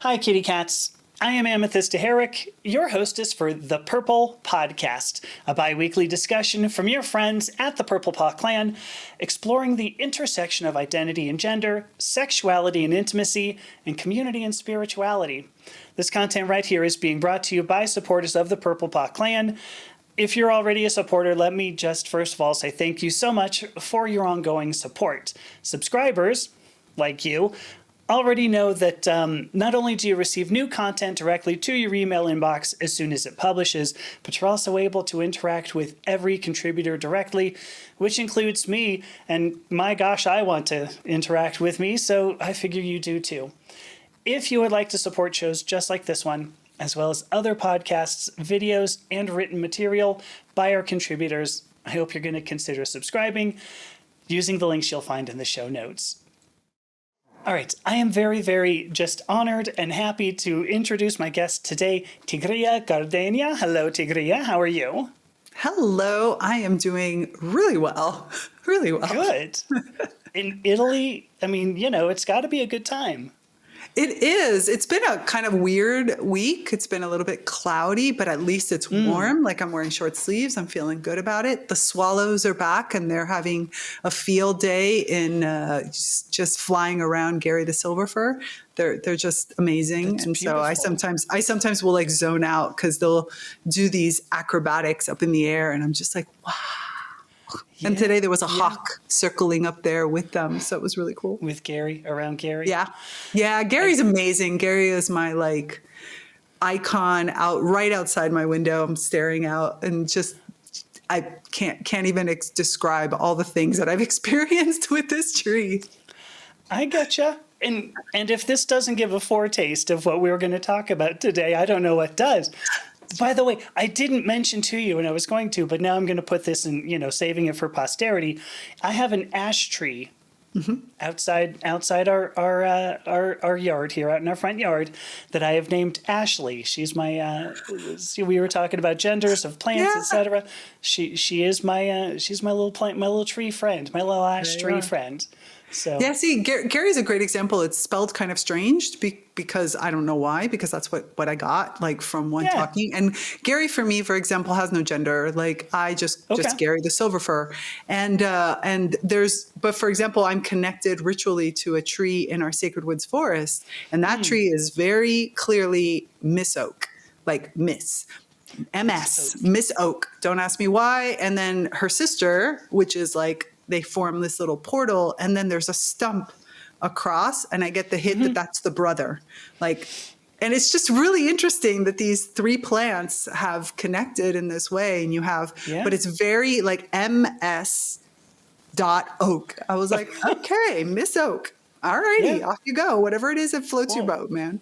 Hi, kitty cats. I am Amethyst Herrick, your hostess for the Purplepodcast, a bi-weekly discussion from your friends at the Purplepaw clan, exploring the intersection of identity and gender, sexuality and intimacy, and community and spirituality. This content right here is being brought to you by supporters of the Purplepaw clan. If you're already a supporter, let me just first of all say thank you so much for your ongoing support. Subscribers, like you, already know that not only do you receive new content directly to your email inbox as soon as it publishes, but you're also able to interact with every contributor directly, which includes me. And my gosh, I want to interact with me, so I figure you do too. If you would like to support shows just like this one, as well as other podcasts, videos, and written material by our contributors, I hope you're going to consider subscribing using the links you'll find in the show notes. All right, I am very, very just honored and happy to introduce my guest today, Tigrilla Gardenia. Hello, Tigrilla. How are you? Hello. I am doing really well. Really well. Good. In Italy, I mean, it's got to be a good time. It is. It's been a kind of weird week. It's been a little bit cloudy, but at least it's warm. Like I'm wearing short sleeves. I'm feeling good about it. The swallows are back and they're having a field day in just flying around Gary the Silverfur. They're just amazing. That's and beautiful. So I sometimes will like zone out because they'll do these acrobatics up in the air and I'm just like, wow. Yeah, and today there was a hawk circling up there with them. So it was really cool. With Gary, around Gary? Yeah. Yeah. Gary's amazing. Gary is my like icon right outside my window. I'm staring out and just, I can't even describe all the things that I've experienced with this tree. I gotcha. And if this doesn't give a foretaste of what we were going to talk about today, I don't know what does. By the way, I didn't mention to you, and I was going to, but now I'm going to put this in, saving it for posterity. I have an ash tree outside our yard here, out in our front yard, that I have named Ashley. She's my. We were talking about genders of plants, etc. She is my she's my little plant, my little tree friend, my little ash tree friend. So. Yeah, see, Gary's a great example. It's spelled kind of strange because I don't know why, because that's what I got like from one talking. And Gary, for me, for example, has no gender. Like I just Gary the Silverfur. But for example, I'm connected ritually to a tree in our Sacred Woods forest. And that tree is very clearly Miss Oak, like Miss. MS, Miss Oak. Don't ask me why. And then her sister, which is like, they form this little portal and then there's a stump across and I get the hint that that's the brother. Like, and it's just really interesting that these three plants have connected in this way and you have, but it's very like MS dot oak. I was like, okay, Miss Oak. All righty, off you go. Whatever it is that floats your boat, man.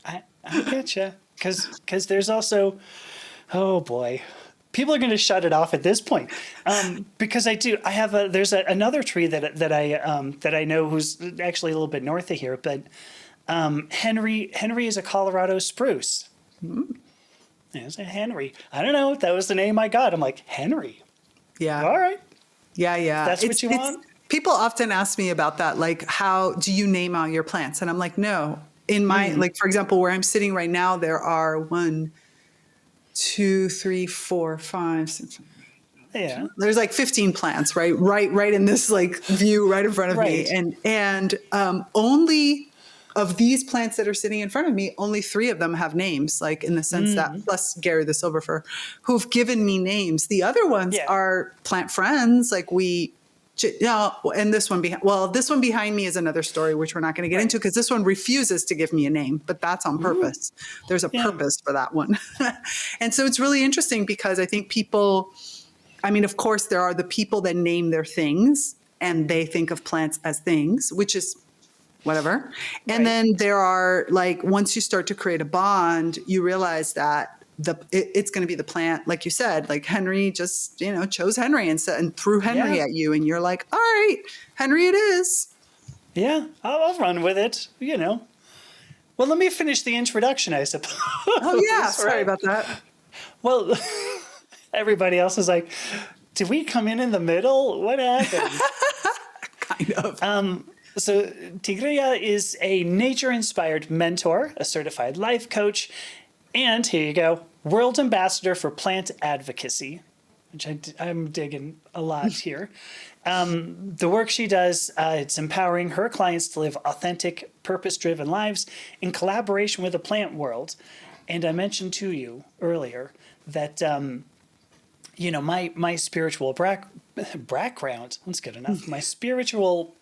I getcha. Cause there's also, oh boy. People are going to shut it off at this point, because there's another tree that I know who's actually a little bit north of here, but Henry is a Colorado spruce. There's a Henry. I don't know. That was the name I got. I'm like, Henry. Yeah. All right. Yeah. That's what you want? People often ask me about that. Like, how do you name out your plants? And I'm like, no. In my, like, for example, where I'm sitting right now, there are 1, 2, 3, 4, 5, 6. Yeah. There's like 15 plants, right in this like view right in front of me. And only of these plants that are sitting in front of me, only 3 of them have names, like in the sense that, plus Gary the Silverfur, who've given me names. The other ones are plant friends. Like and this one behind me is another story, which we're not going to get into because this one refuses to give me a name, but that's on purpose. There's a purpose for that one. And so it's really interesting because I think people, I mean, of course, there are the people that name their things and they think of plants as things, which is whatever. And then there are like, once you start to create a bond, you realize that it's going to be the plant, like you said, like Henry just, chose Henry and threw Henry at you. And you're like, all right, Henry it is. Yeah, I'll run with it, Well, let me finish the introduction, I suppose. Oh, yeah. Sorry about that. Well, everybody else is like, did we come in the middle? What happened? Kind of. So Tigrilla is a nature-inspired mentor, a certified life coach, and here you go, world ambassador for Plant Advocacy, which I'm digging a lot here. The work she does, it's empowering her clients to live authentic, purpose-driven lives in collaboration with the plant world. And I mentioned to you earlier that my spiritual background. That's good enough. My spiritual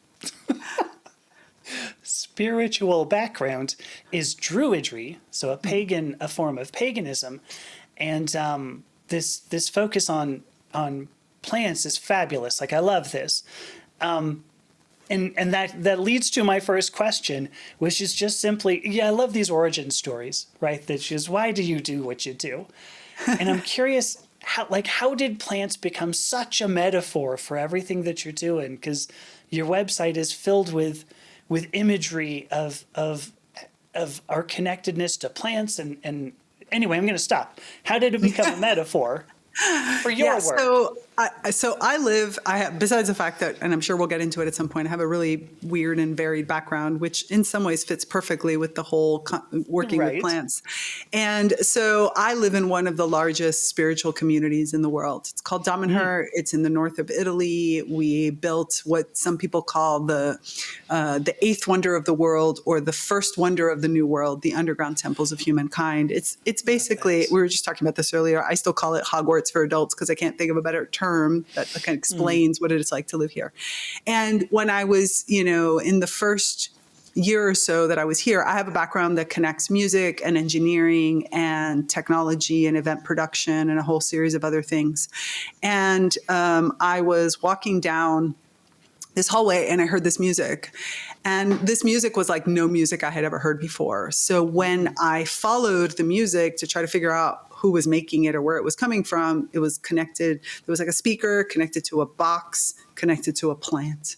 background is Druidry, so a form of paganism, and this focus on plants is fabulous. Like, I love this, and that leads to my first question, which is just simply, I love these origin stories, right? That is, why do you do what you do? And I'm curious, how did plants become such a metaphor for everything that you're doing? Because your website is filled with imagery of our connectedness to plants, and anyway, I'm going to stop. How did it become a metaphor for your work? I have, besides the fact that, and I'm sure we'll get into it at some point, I have a really weird and varied background, which in some ways fits perfectly with the whole working with plants. And so I live in one of the largest spiritual communities in the world. It's called Damanhur. It's in the north of Italy. We built what some people call the eighth wonder of the world, or the first wonder of the new world, the underground temples of humankind. It's basically, we were just talking about this earlier, I still call it Hogwarts for adults because I can't think of a better term that kind of explains what it's like to live here. And when I was, in the first year or so that I was here, I have a background that connects music and engineering and technology and event production and a whole series of other things. And I was walking down this hallway and I heard this music. And this music was like no music I had ever heard before. So when I followed the music to try to figure out who was making it or where it was coming from, it was connected. There was like a speaker connected to a box, connected to a plant.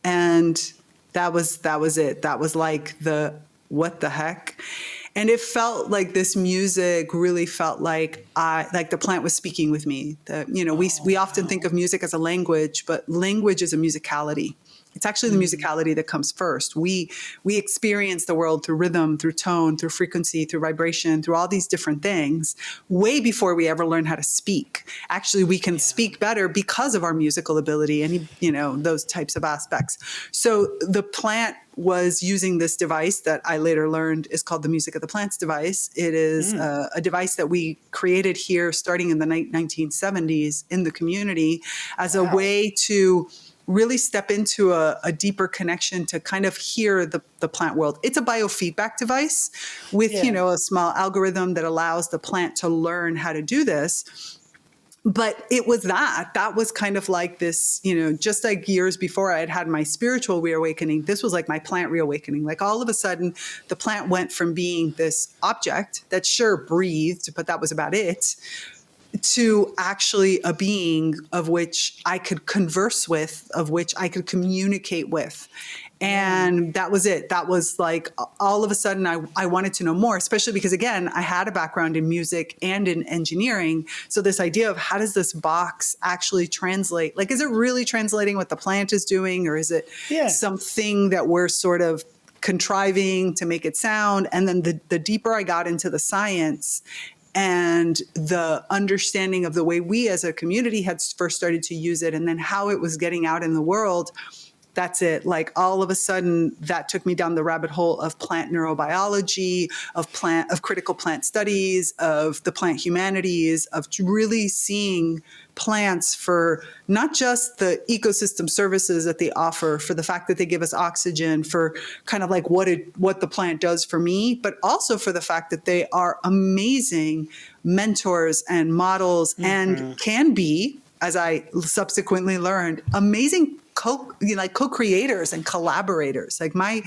And that was it. That was like what the heck? And it felt like this music really felt like the plant was speaking with me. We often think of music as a language, but language is a musicality. It's actually the musicality that comes first. We experience the world through rhythm, through tone, through frequency, through vibration, through all these different things, way before we ever learn how to speak. Actually, we can speak better because of our musical ability and, those types of aspects. So the plant was using this device that I later learned is called the Music of the Plants device. It is a device that we created here starting in the 1970s in the community as a way to really step into a deeper connection to kind of hear the plant world. It's a biofeedback device with, a small algorithm that allows the plant to learn how to do this. But it was that was kind of like this, just like years before I had my spiritual reawakening, this was like my plant reawakening. Like all of a sudden, the plant went from being this object that sure breathed, but that was about it, to actually a being of which I could converse with, of which I could communicate with. And that was it. That was like, all of a sudden I wanted to know more, especially because, again, I had a background in music and in engineering. So this idea of how does this box actually translate? Like, is it really translating what the plant is doing, or is it something that we're sort of contriving to make it sound? And then the deeper I got into the science and the understanding of the way we as a community had first started to use it, and then how it was getting out in the world, that's it. Like all of a sudden that took me down the rabbit hole of plant neurobiology, of critical plant studies, of the plant humanities, of really seeing plants for not just the ecosystem services that they offer, for the fact that they give us oxygen, for kind of like what the plant does for me, but also for the fact that they are amazing mentors and models and can be, as I subsequently learned, amazing co-creators and collaborators. Like my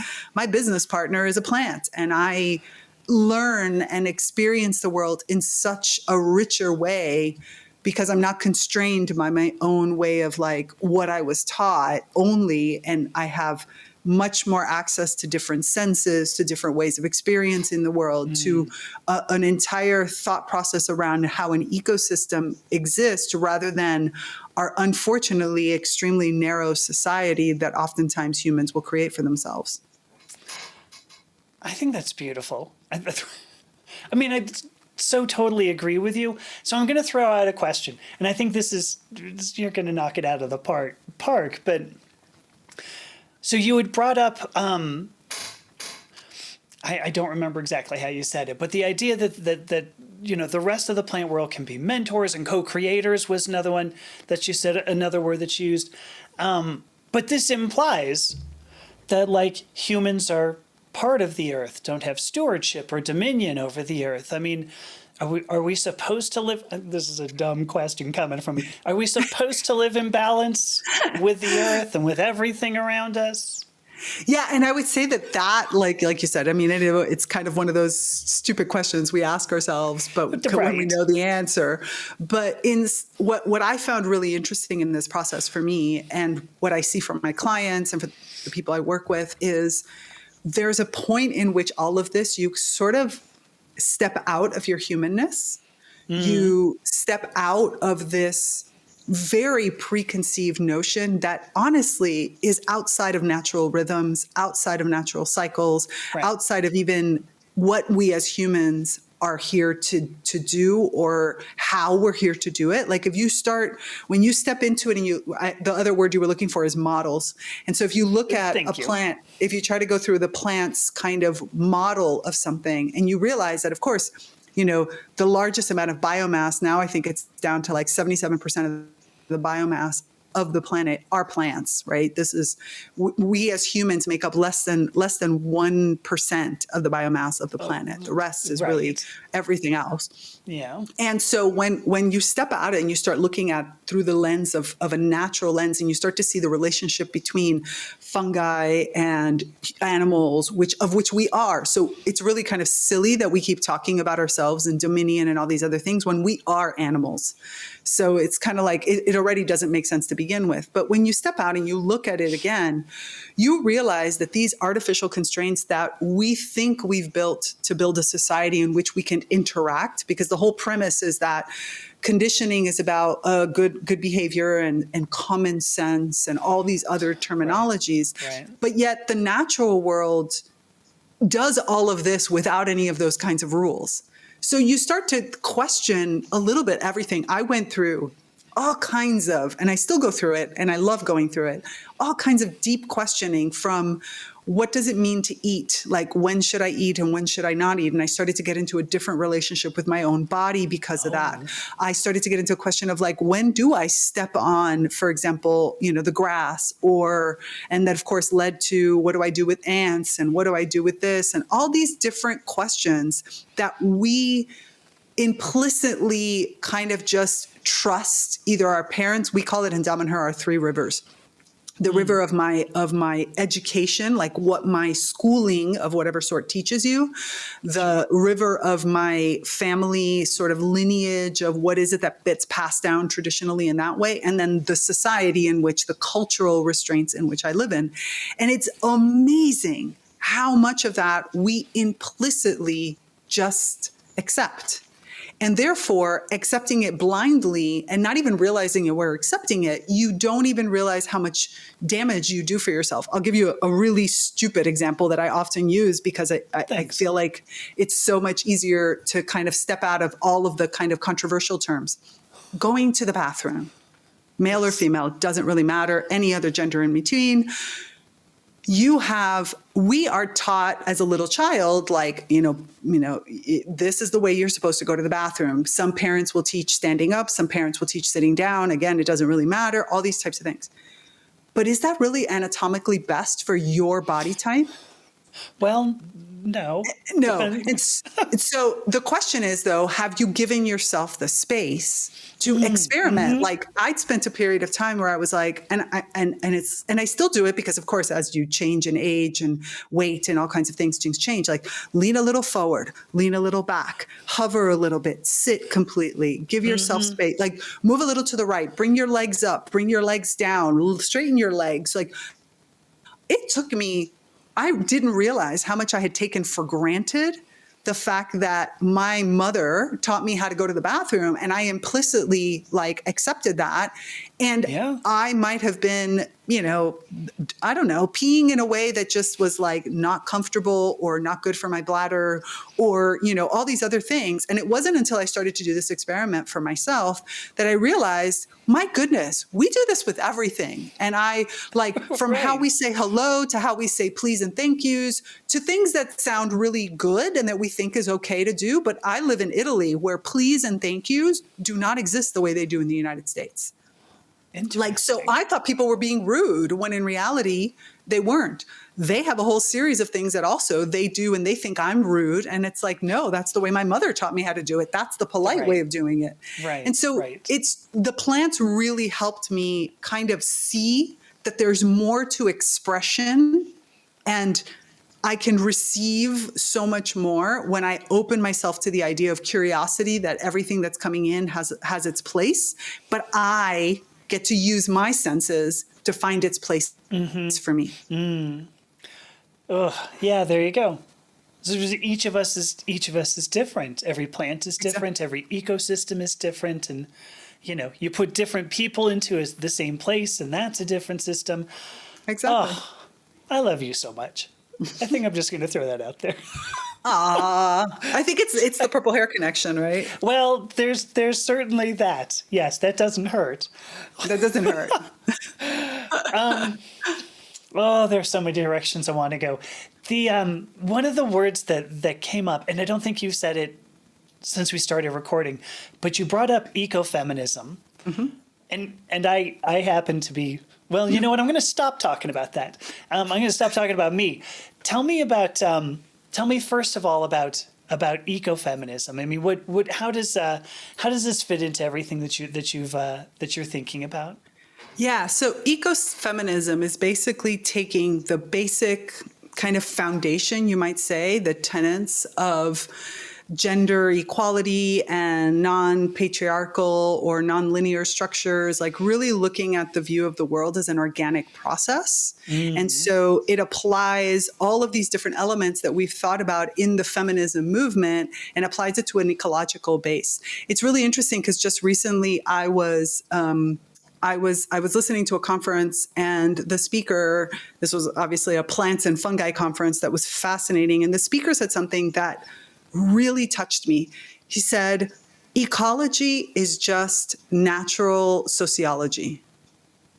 business partner is a plant, and I learn and experience the world in such a richer way because I'm not constrained by my own way of like what I was taught only. And I have much more access to different senses, to different ways of experiencing the world, to an entire thought process around how an ecosystem exists, rather than our unfortunately extremely narrow society that oftentimes humans will create for themselves. I think that's beautiful. I mean, I so totally agree with you. So I'm going to throw out a question, and I think you're going to knock it out of the park. But so you had brought up, I don't remember exactly how you said it, but the idea that the rest of the plant world can be mentors and co-creators was another one that you said, another word that you used. But this implies that like humans are part of the earth, don't have stewardship or dominion over the earth. I mean, are we supposed to live? This is a dumb question coming from me. Are we supposed to live in balance with the earth and with everything around us? Yeah, and I would say that like you said, I mean, it's kind of one of those stupid questions we ask ourselves, but when we know the answer. But in what I found really interesting in this process for me, and what I see from my clients and for the people I work with, is there's a point in which all of this, you sort of step out of your humanness. You step out of this very preconceived notion that honestly is outside of natural rhythms, outside of natural cycles, outside of even what we as humans are here to do, or how we're here to do it. Like when you step into it, and the other word you were looking for is models. And so if you look at a plant, if you try to go through the plant's kind of model of something, and you realize that, of course, the largest amount of biomass now, I think it's down to like 77% of the biomass of the planet are plants, right? This is, we as humans make up less than 1% of the biomass of the planet. The rest is really everything else. Yeah. And so when you step out and you start looking at through the lens of a natural lens, and you start to see the relationship between fungi and animals, of which we are. So it's really kind of silly that we keep talking about ourselves and dominion and all these other things when we are animals. So it's kind of like it already doesn't make sense to begin with. But when you step out and you look at it again, you realize that these artificial constraints that we think we've built to build a society in which we can interact, because the whole premise is that conditioning is about good behavior and common sense and all these other terminologies. Right. But yet the natural world does all of this without any of those kinds of rules. So you start to question a little bit everything. I went through all kinds of, and I still go through it, and I love going through it, all kinds of deep questioning, from what does it mean to eat? Like, when should I eat and when should I not eat? And I started to get into a different relationship with my own body because of that. I started to get into a question of like, when do I step on, for example, the grass, and that of course led to, what do I do with ants? And what do I do with this? And all these different questions that we implicitly kind of just trust either our parents, we call it in Damanhur our three rivers. The river of my education, like what my schooling of whatever sort teaches you, the river of my family sort of lineage of what is it that gets passed down traditionally in that way, and then the society in which, the cultural restraints in which I live in. And it's amazing how much of that we implicitly just accept. And therefore, accepting it blindly and not even realizing we're accepting it, you don't even realize how much damage you do for yourself. I'll give you a really stupid example that I often use because I feel like it's so much easier to kind of step out of all of the kind of controversial terms. Going to the bathroom, male or female, doesn't really matter, any other gender in between. We are taught as a little child, like, this is the way you're supposed to go to the bathroom. Some parents will teach standing up. Some parents will teach sitting down. Again, it doesn't really matter, all these types of things. But is that really anatomically best for your body type? Well, no. No. And so the question is, though, have you given yourself the space to experiment? Like, I'd spent a period of time where I was like, and I still do it because, of course, as you change in age and weight and all kinds of things change, like lean a little forward, lean a little back, hover a little bit, sit completely, give yourself space, like move a little to the right, bring your legs up, bring your legs down, straighten your legs, like. it took me, I didn't realize how much I had taken for granted the fact that my mother taught me how to go to the bathroom, and I implicitly like accepted that. And I might have been, I don't know, peeing in a way that just was like not comfortable or not good for my bladder or, all these other things. And it wasn't until I started to do this experiment for myself that I realized, my goodness, we do this with everything. And I like from how we say hello to how we say please and thank yous to things that sound really good and that we think is okay to do. But I live in Italy where please and thank yous do not exist the way they do in the United States. Like, so I thought people were being rude when in reality they weren't. They have a whole series of things that also they do and they think I'm rude. And it's like, no, that's the way my mother taught me how to do it. That's the polite way of doing it. And so it's the plants really helped me kind of see that there's more to expression, and I can receive so much more when I open myself to the idea of curiosity, that everything that's coming in has its place, but I get to use my senses to find its place for me. Oh, yeah, there you go. So each of us is different. Every plant is different. Every ecosystem is different. And, you put different people into the same place, and that's a different system. Exactly. Oh, I love you so much. I think I'm just going to throw that out there. I think it's the purple hair connection, right? Well, there's certainly that. Yes, that doesn't hurt. That doesn't hurt. There's so many directions I want to go. The one of the words that came up, and I don't think you've said it since we started recording, but you brought up ecofeminism, and I happen to be. Well, you know what? I'm going to stop talking about that. I'm going to stop talking about me. Tell me about. Tell me first of all about ecofeminism. I mean, how does this fit into everything that you're thinking about? Yeah. So ecofeminism is basically taking the basic kind of foundation, you might say, the tenets of gender equality and non-patriarchal or non-linear structures, like really looking at the view of the world as an organic process. And so it applies all of these different elements that we've thought about in the feminism movement and applies it to an ecological base. It's really interesting because just recently I was listening to a conference, and the speaker, this was obviously a plants and fungi conference that was fascinating. And the speaker said something that really touched me. He said, ecology is just natural sociology.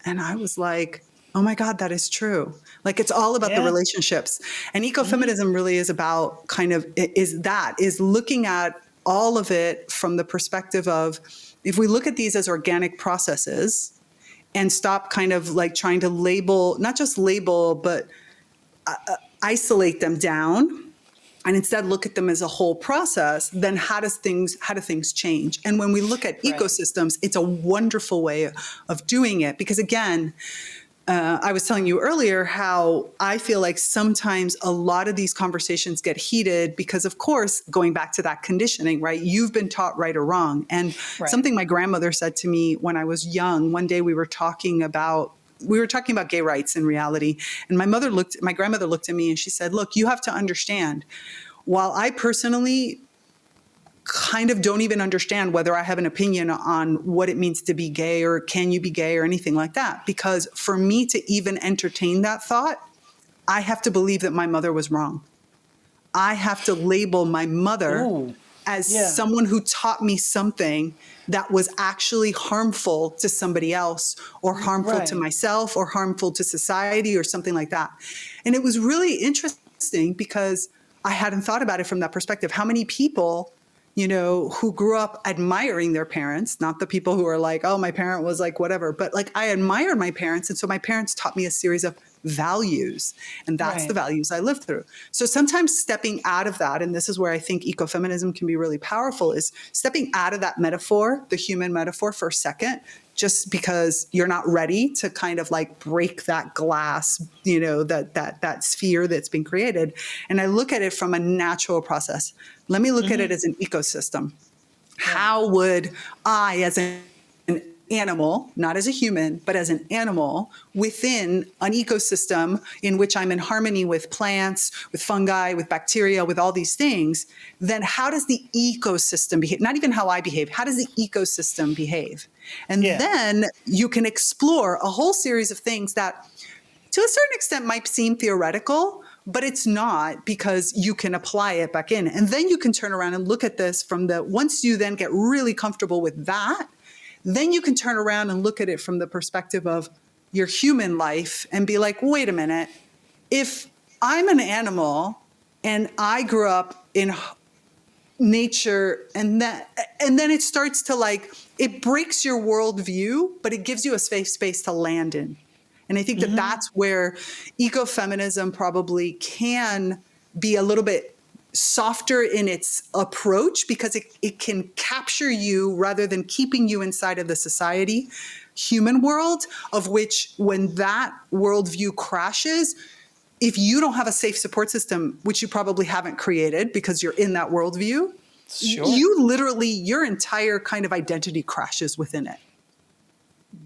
And I was like, oh my God, that is true. Like, it's all about the relationships. And ecofeminism really is about is looking at all of it from the perspective of, if we look at these as organic processes and stop kind of like trying to label, not just label, but isolate them down, and instead look at them as a whole process, then how do things change? And when we look at ecosystems, it's a wonderful way of doing it. Because again, I was telling you earlier how I feel like sometimes a lot of these conversations get heated because, of course, going back to that conditioning, right? You've been taught right or wrong. And something my grandmother said to me when I was young, one day we were talking about gay rights in reality. And my grandmother looked at me and she said, look, you have to understand, while I personally kind of don't even understand whether I have an opinion on what it means to be gay or can you be gay or anything like that, because for me to even entertain that thought, I have to believe that my mother was wrong. I have to label my mother as someone who taught me something that was actually harmful to somebody else or harmful to myself or harmful to society or something like that. And it was really interesting because I hadn't thought about it from that perspective. How many people, who grew up admiring their parents, not the people who are like, oh, my parent was like whatever, but like I admired my parents. And so my parents taught me a series of values, and that's the values I lived through. So sometimes stepping out of that, and this is where I think ecofeminism can be really powerful, is stepping out of that metaphor, the human metaphor, for a second, just because you're not ready to kind of like break that glass, that sphere that's been created. And I look at it from a natural process. Let me look at it as an ecosystem. How would I, as an animal, not as a human, but as an animal within an ecosystem in which I'm in harmony with plants, with fungi, with bacteria, with all these things, then how does the ecosystem behave? Not even how I behave. How does the ecosystem behave? And then you can explore a whole series of things that to a certain extent might seem theoretical, but it's not, because you can apply it back in. And then you can turn around and look at this once you then get really comfortable with that, then you can turn around and look at it from the perspective of your human life and be like, wait a minute, if I'm an animal and I grew up in nature and then it starts to it breaks your worldview, but it gives you a safe space to land in. And I think that that's where ecofeminism probably can be a little bit softer in its approach, because it can capture you rather than keeping you inside of the society, human world, of which when that worldview crashes, if you don't have a safe support system, which you probably haven't created because you're in that worldview, you literally, your entire kind of identity crashes within it.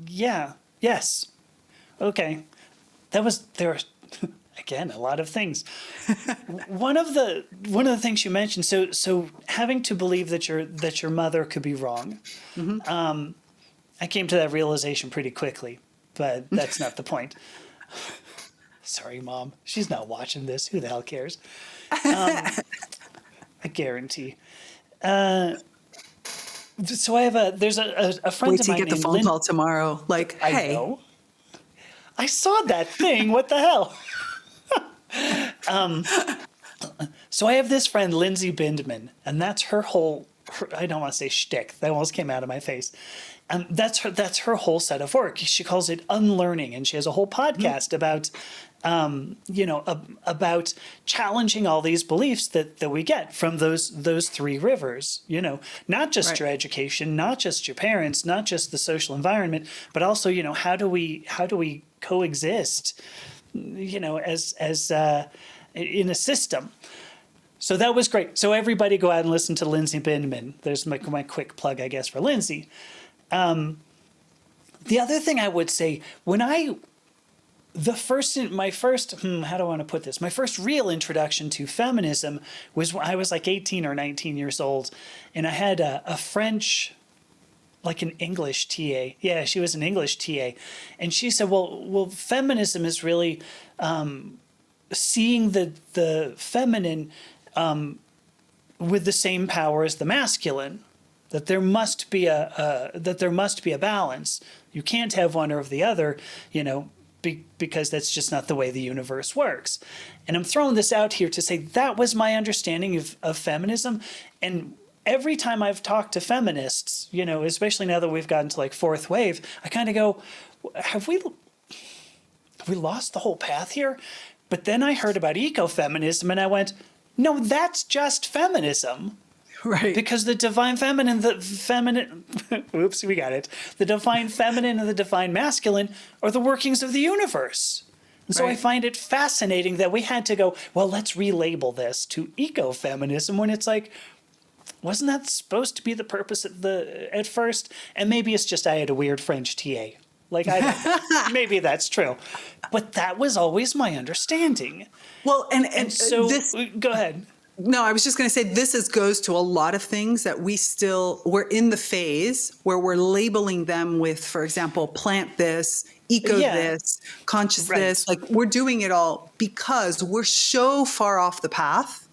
Yeah. Yes. Okay. There were again a lot of things. One of the things you mentioned. So having to believe that your mother could be wrong. I came to that realization pretty quickly, but that's not the point. Sorry, Mom. She's not watching this. Who the hell cares? I guarantee. So I have there's a friend Wait of till mine you get the phone call tomorrow. Like, hey. I know. I saw that thing. What the hell? So I have this friend, Lindsay Bindman, and that's her whole, I don't want to say shtick. That almost came out of my face. That's her whole set of work. She calls it Unlearning, and she has a whole podcast about, about challenging all these beliefs that we get from those three rivers. Not just your education, not just your parents, not just the social environment, but also, how do we coexist, as in a system. So that was great. So everybody go out and listen to Lindsay Bindman. There's my quick plug, I guess, for Lindsay. The other thing I would say, my first real introduction to feminism was when I was like 18 or 19 years old, and I had a French, like an English TA. Yeah, she was an English TA. And she said, well, feminism is really seeing the feminine with the same power as the masculine. That there must be a balance. You can't have one or the other, because that's just not the way the universe works. And I'm throwing this out here to say that was my understanding of feminism. And every time I've talked to feminists, especially now that we've gotten to like fourth wave, I kind of go, have we lost the whole path here? But then I heard about ecofeminism and I went, no, that's just feminism. Right. Because the divine feminine, oops, we got it. The divine feminine and the divine masculine are the workings of the universe. And so I find it fascinating that we had to go, well, let's relabel this to ecofeminism when it's like, wasn't that supposed to be the purpose at first? And maybe it's just I had a weird French TA. Like, I don't know. Maybe that's true. But that was always my understanding. Well, and so go ahead. No, I was just going to say goes to a lot of things that we're in the phase where we're labeling them with, for example, plant this, eco this, conscious this. Like, we're doing it all because we're so far off the path.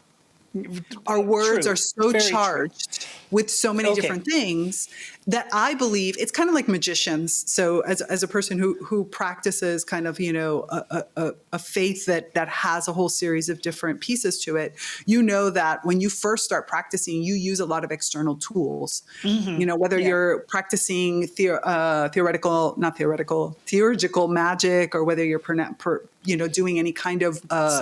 Our words are so charged with so many different things that I believe it's kind of like magicians. So as a person who practices kind of, a faith that has a whole series of different pieces to it, that when you first start practicing, you use a lot of external tools, whether you're practicing theurgical magic, or whether you're doing any kind of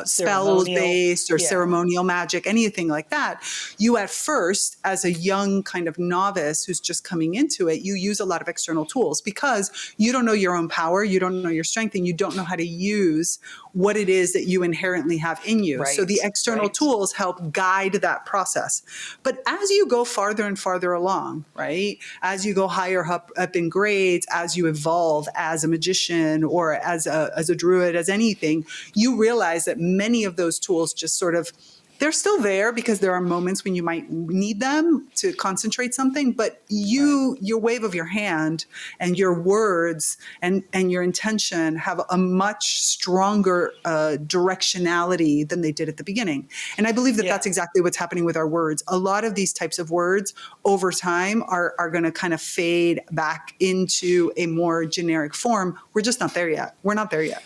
spells-based or ceremonial magic, anything like that. You at first, as a young kind of novice who's just coming leaning into it, you use a lot of external tools because you don't know your own power, you don't know your strength, and you don't know how to use what it is that you inherently have in you. So the external tools help guide that process. But as you go farther and farther along, right, as you go higher up in grades, as you evolve as a magician or as a druid, as anything, you realize that many of those tools just sort of, they're still there because there are moments when you might need them to concentrate something, but your wave of your hand and your words and your intention have a much stronger directionality than they did at the beginning. And I believe that that's exactly what's happening with our words. A lot of these types of words over time are going to kind of fade back into a more generic form. We're just not there yet. We're not there yet.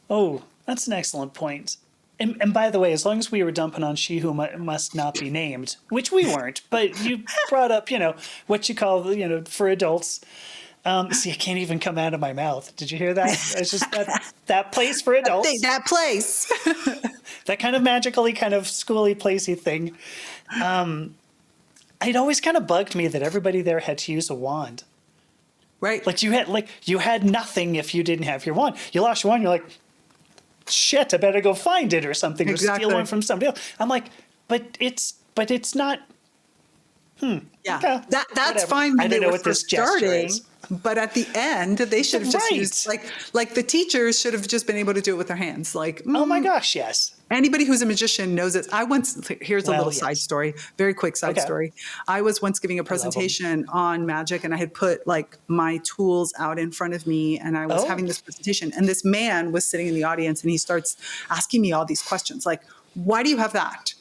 Oh, that's an excellent point. And by the way, as long as we were dumping on she who must not be named, which we weren't, but you brought up, what you call, for adults. See, it can't even come out of my mouth. Did you hear that? It's just that place for adults. That place. That kind of magically, kind of schooly, placey thing. It always kind of bugged me that everybody there had to use a wand. Right. You had nothing if you didn't have your wand. You lost your wand, you're like, shit, I better go find it or something, or steal one from somebody else. I'm like, but it's not. Yeah, okay, that's whatever. fine when I they don't know were what this first gesture starting, is. but at the end, they should have just used, like the teachers should have just been able to do it with their hands. Like, oh my gosh, yes. Anybody who's a magician knows it. Here's a little side story, very quick side story. I was once giving a presentation on magic, and I had put like my tools out in front of me, and I was having this presentation, and this man was sitting in the audience, and he starts asking me all these questions, like, why do you have that?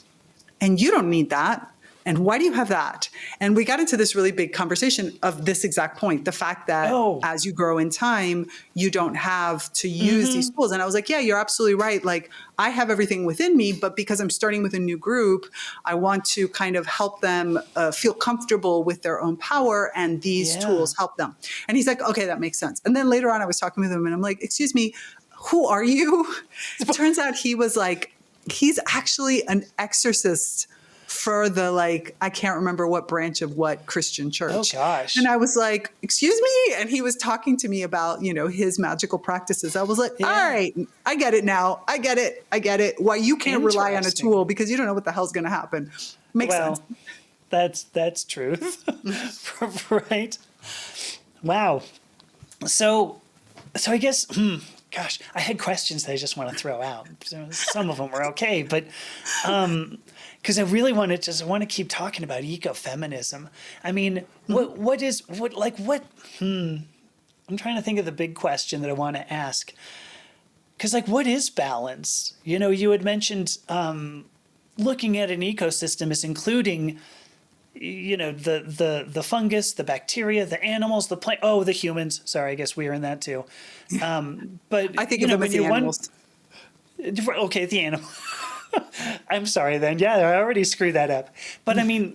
And you don't need that. And why do you have that? And we got into this really big conversation of this exact point, the fact that as you grow in time, you don't have to use these tools. And I was like, yeah, you're absolutely right. Like, I have everything within me, but because I'm starting with a new group, I want to kind of help them feel comfortable with their own power, and these tools help them. And he's like, okay, that makes sense. And then later on, I was talking with him, and I'm like, excuse me, who are you? It turns out he was like, he's actually an exorcist for the, like, I can't remember what branch of what Christian church. Oh, gosh. And I was like, excuse me? And he was talking to me about, his magical practices. I was like, all right, I get it now. I get it. Why you can't rely on a tool because you don't know what the hell's going to happen. Makes sense. That's truth. Right? Wow. So I guess, gosh, I had questions that I just want to throw out. Some of them were okay, but because I really want to keep talking about ecofeminism. I mean, I'm trying to think of the big question that I want to ask. Because, like, what is balance? You had mentioned looking at an ecosystem as including, the fungus, the bacteria, the animals, the plant. Oh, the humans. Sorry, I guess we are in that too. But I think of them as the animals. Okay, the animal. I'm sorry then. Yeah, I already screwed that up. But I mean,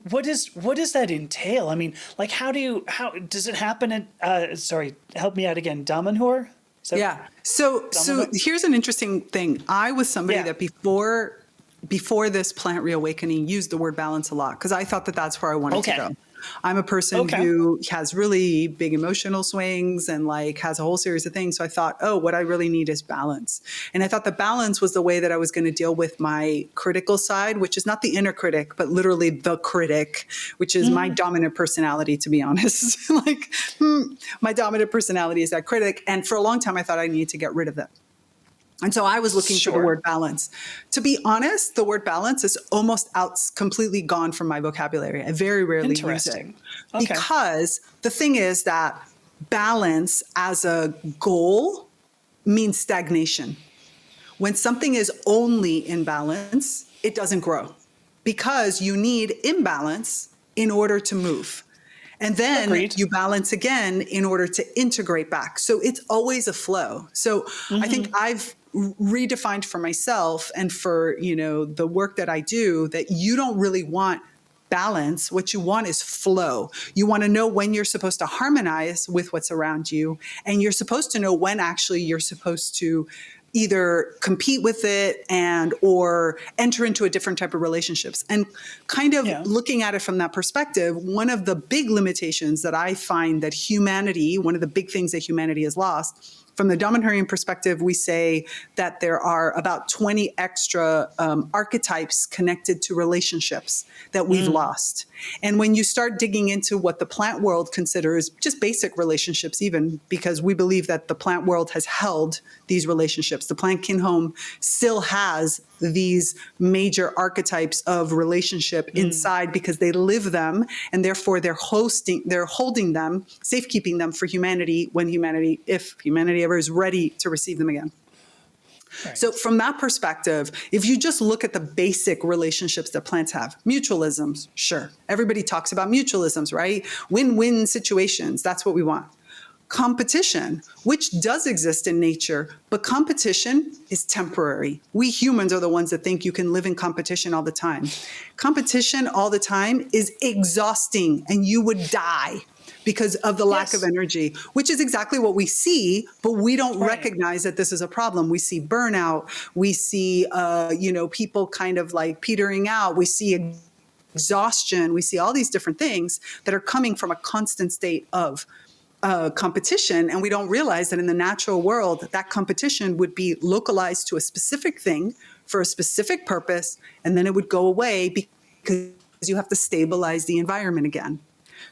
what does that entail? I mean, like, how does it happen at, sorry, help me out again, Damanhur? Yeah. So here's an interesting thing. I was somebody that before this plant reawakening used the word balance a lot because I thought that that's where I wanted to go. I'm a person who has really big emotional swings and like has a whole series of things. So I thought, what I really need is balance. And I thought the balance was the way that I was going to deal with my critical side, which is not the inner critic, but literally the critic, which is my dominant personality, to be honest. My dominant personality is that critic. And for a long time, I thought I needed to get rid of it. And so I was looking for the word balance. To be honest, the word balance is almost completely gone from my vocabulary. I very rarely use it. Because the thing is that balance as a goal means stagnation. When something is only in balance, it doesn't grow because you need imbalance in order to move. And then you balance again in order to integrate back. So it's always a flow. So I think I've redefined for myself and for, the work that I do, that you don't really want balance. What you want is flow. You want to know when you're supposed to harmonize with what's around you. And you're supposed to know when actually you're supposed to either compete with it and or enter into a different type of relationships. And kind of looking at it from that perspective, one of the big limitations that I find that humanity, one of the big things that humanity has lost, from the dominarian perspective, we say that there are about 20 extra archetypes connected to relationships that we've lost. And when you start digging into what the plant world considers just basic relationships, even because we believe that the plant world has held these relationships, the plant kinhome still has these major archetypes of relationship inside because they live them, and therefore they're holding them, safekeeping them for humanity if humanity ever is ready to receive them again. Right. So from that perspective, if you just look at the basic relationships that plants have, mutualisms, sure. Everybody talks about mutualisms, right? Win-win situations. That's what we want. Competition, which does exist in nature, but competition is temporary. We humans are the ones that think you can live in competition all the time. Competition all the time is exhausting, and you would die because of the lack of energy, which is exactly what we see, but we don't recognize that this is a problem. We see burnout. We see, people kind of like petering out. We see exhaustion. We see all these different things that are coming from a constant state of competition. And we don't realize that in the natural world, that competition would be localized to a specific thing for a specific purpose, and then it would go away because you have to stabilize the environment again.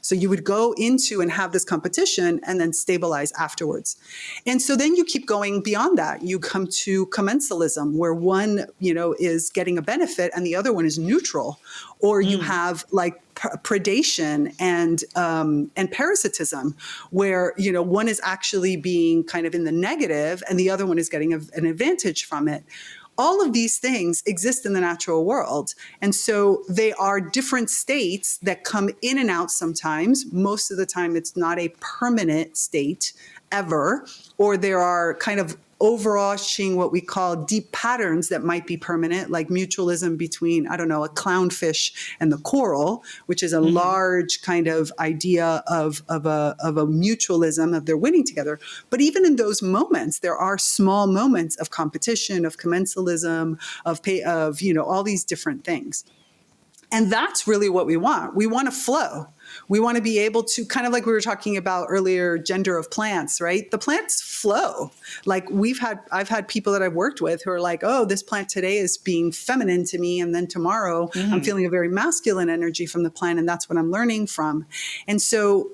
So you would go into and have this competition and then stabilize afterwards. And so then you keep going beyond that. You come to commensalism, where one, is getting a benefit and the other one is neutral. Or you have like predation and parasitism, where, one is actually being kind of in the negative and the other one is getting an advantage from it. All of these things exist in the natural world. And so they are different states that come in and out sometimes. Most of the time, it's not a permanent state ever, or there are kind of overarching what we call deep patterns that might be permanent, like mutualism between, a clownfish and the coral, which is a large kind of idea of a mutualism, of their winning together. But even in those moments, there are small moments of competition, of commensalism, of all these different things. And that's really what we want. We want to flow. We want to be able to, kind of like we were talking about earlier, gender of plants, right? The plants flow. Like I've had people that I've worked with who are like, oh, this plant today is being feminine to me. And then tomorrow I'm feeling a very masculine energy from the plant. And that's what I'm learning from. And so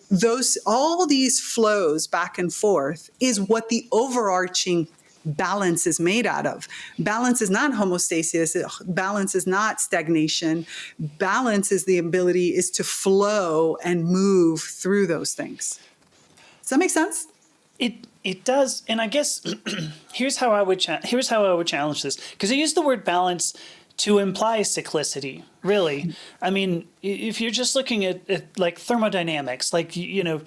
all these flows back and forth is what the overarching balance is made out of. Balance is not homeostasis. Balance is not stagnation. Balance is the ability is to flow and move through those things. Does that make sense? It does, and I guess here's how I would challenge this, because I use the word balance to imply cyclicity. Really, I mean, if you're just looking at like thermodynamics, like so you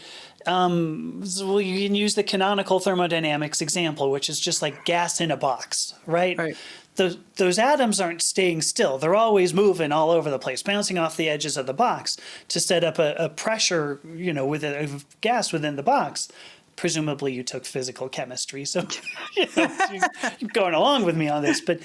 can use the canonical thermodynamics example, which is just like gas in a box, right? Right. Those atoms aren't staying still. They're always moving all over the place, bouncing off the edges of the box to set up a pressure, with a gas within the box. Presumably you took physical chemistry, so you're going along with me on this. But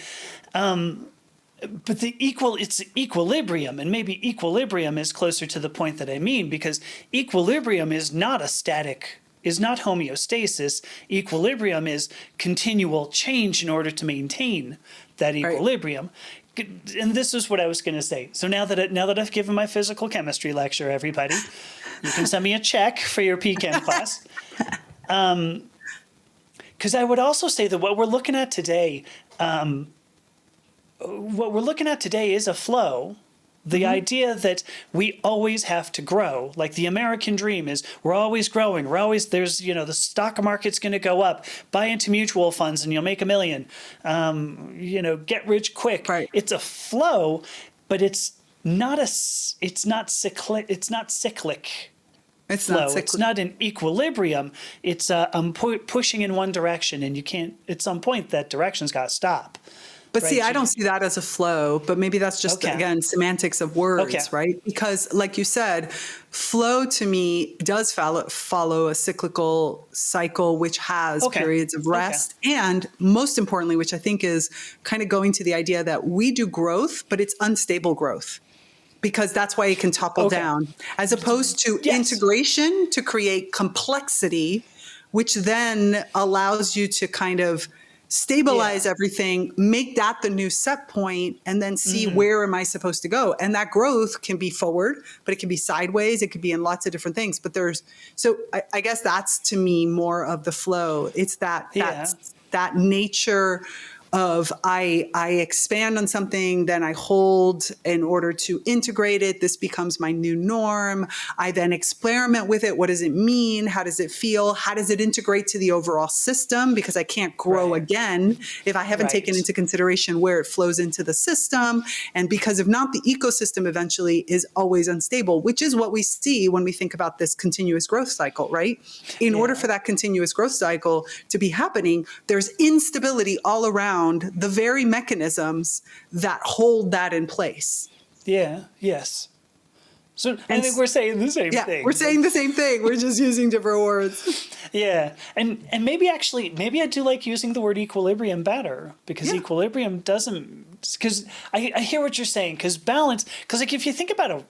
it's equilibrium, and maybe equilibrium is closer to the point that I mean, because equilibrium is not homeostasis. Equilibrium is continual change in order to maintain that equilibrium. Right. And this is what I was going to say. So now that I've given my physical chemistry lecture, everybody, you can send me a check for your PChem class. Because I would also say that what we're looking at today is a flow. The idea that we always have to grow, like the American dream is we're always growing. There's the stock market's going to go up, buy into mutual funds and you'll make $1 million. Get rich quick. Right. It's a flow, but it's not cyclic. It's not flow. It's not an equilibrium. It's I'm pushing in one direction, and you can't. At some point, that direction's got to stop. But see, I don't see that as a flow, but maybe that's just, again, semantics of words, right? Because like you said, flow to me does follow a cyclical cycle, which has periods of rest. And most importantly, which I think is kind of going to the idea that we do growth, but it's unstable growth. Because that's why it can topple down, as opposed to integration to create complexity, which then allows you to kind of stabilize everything, make that the new set point, and then see where am I supposed to go. And that growth can be forward, but it can be sideways. It could be in lots of different things. But so I guess that's to me more of the flow. It's that nature of I expand on something, then I hold in order to integrate it. This becomes my new norm. I then experiment with it. What does it mean? How does it feel? How does it integrate to the overall system? Because I can't grow again if I haven't taken into consideration where it flows into the system. And because if not, the ecosystem eventually is always unstable, which is what we see when we think about this continuous growth cycle, right? In order for that continuous growth cycle to be happening, there's instability all around the very mechanisms that hold that in place. Yeah. Yes. So I think we're saying the same thing. We're saying the same thing. We're just using different words. Yeah. And maybe I do like using the word equilibrium better, because equilibrium doesn't, because I hear what you're saying, because balance, because like if you think about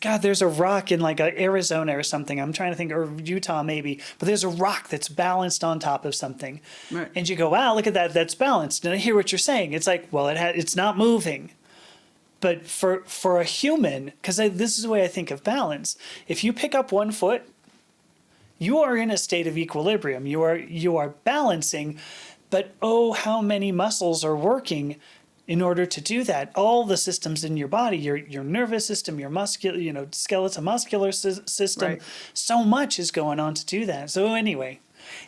God, there's a rock in like Arizona or something. I'm trying to think, or Utah maybe, but there's a rock that's balanced on top of something. Right. And you go, wow, look at that. That's balanced. And I hear what you're saying. It's like, well, it's not moving. But for a human, because this is the way I think of balance. If you pick up one foot, you are in a state of equilibrium. You are balancing, but oh, how many muscles are working in order to do that? All the systems in your body, your nervous system, your skeletal muscular system, so much is going on to do that. So anyway.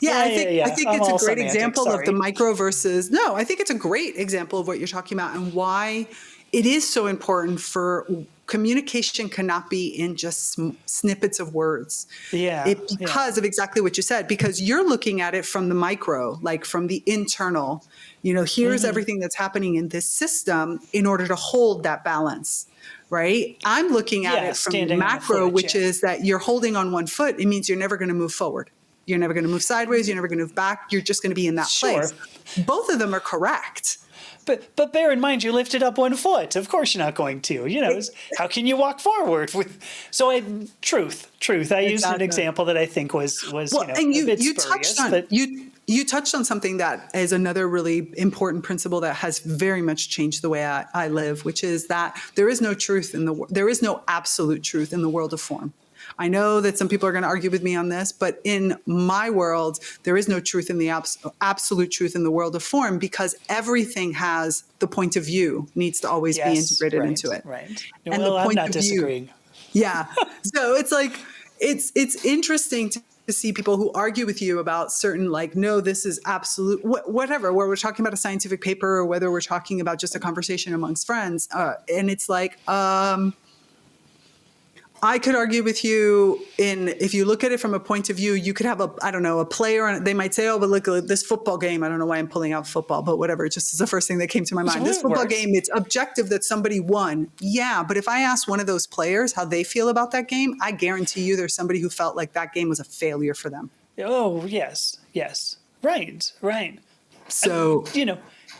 I think it's a great example of the micro versus, I think it's a great example of what you're talking about and why it is so important for communication cannot be in just snippets of words. Because of exactly what you said, because you're looking at it from the micro, like from the internal, here's everything that's happening in this system in order to hold that balance, right? I'm looking at it from the macro, which is that you're holding on one foot. It means you're never going to move forward. You're never going to move sideways. You're never going to move back. You're just going to be in that place. Both of them are correct. But bear in mind, you lifted up one foot. Of course, you're not going to. How can you walk forward? Truth. I used an example that I think was and a bit you spurious, touched on you touched on something that is another really important principle that has very much changed the way I live, which is that there is no absolute truth in the world of form. I know that some people are going to argue with me on this, but in my world, there is no truth in the absolute truth in the world of form, because everything has the point of view needs to always be integrated into it. Right. And well, the point I'm not of disagreeing. So it's like, it's interesting to see people who argue with you about certain, like, no, this is absolute, whatever, where we're talking about a scientific paper or whether we're talking about just a conversation amongst friends. And it's like, I could argue with you if you look at it from a point of view, you could have a player, and they might say, oh, but look at this football game. I don't know why I'm pulling out football, but whatever. It just is the first thing that came to my mind. This football game, it's objective that somebody won. Yeah. But if I ask one of those players how they feel about that game, I guarantee you there's somebody who felt like that game was a failure for them. Oh, yes. Right. So,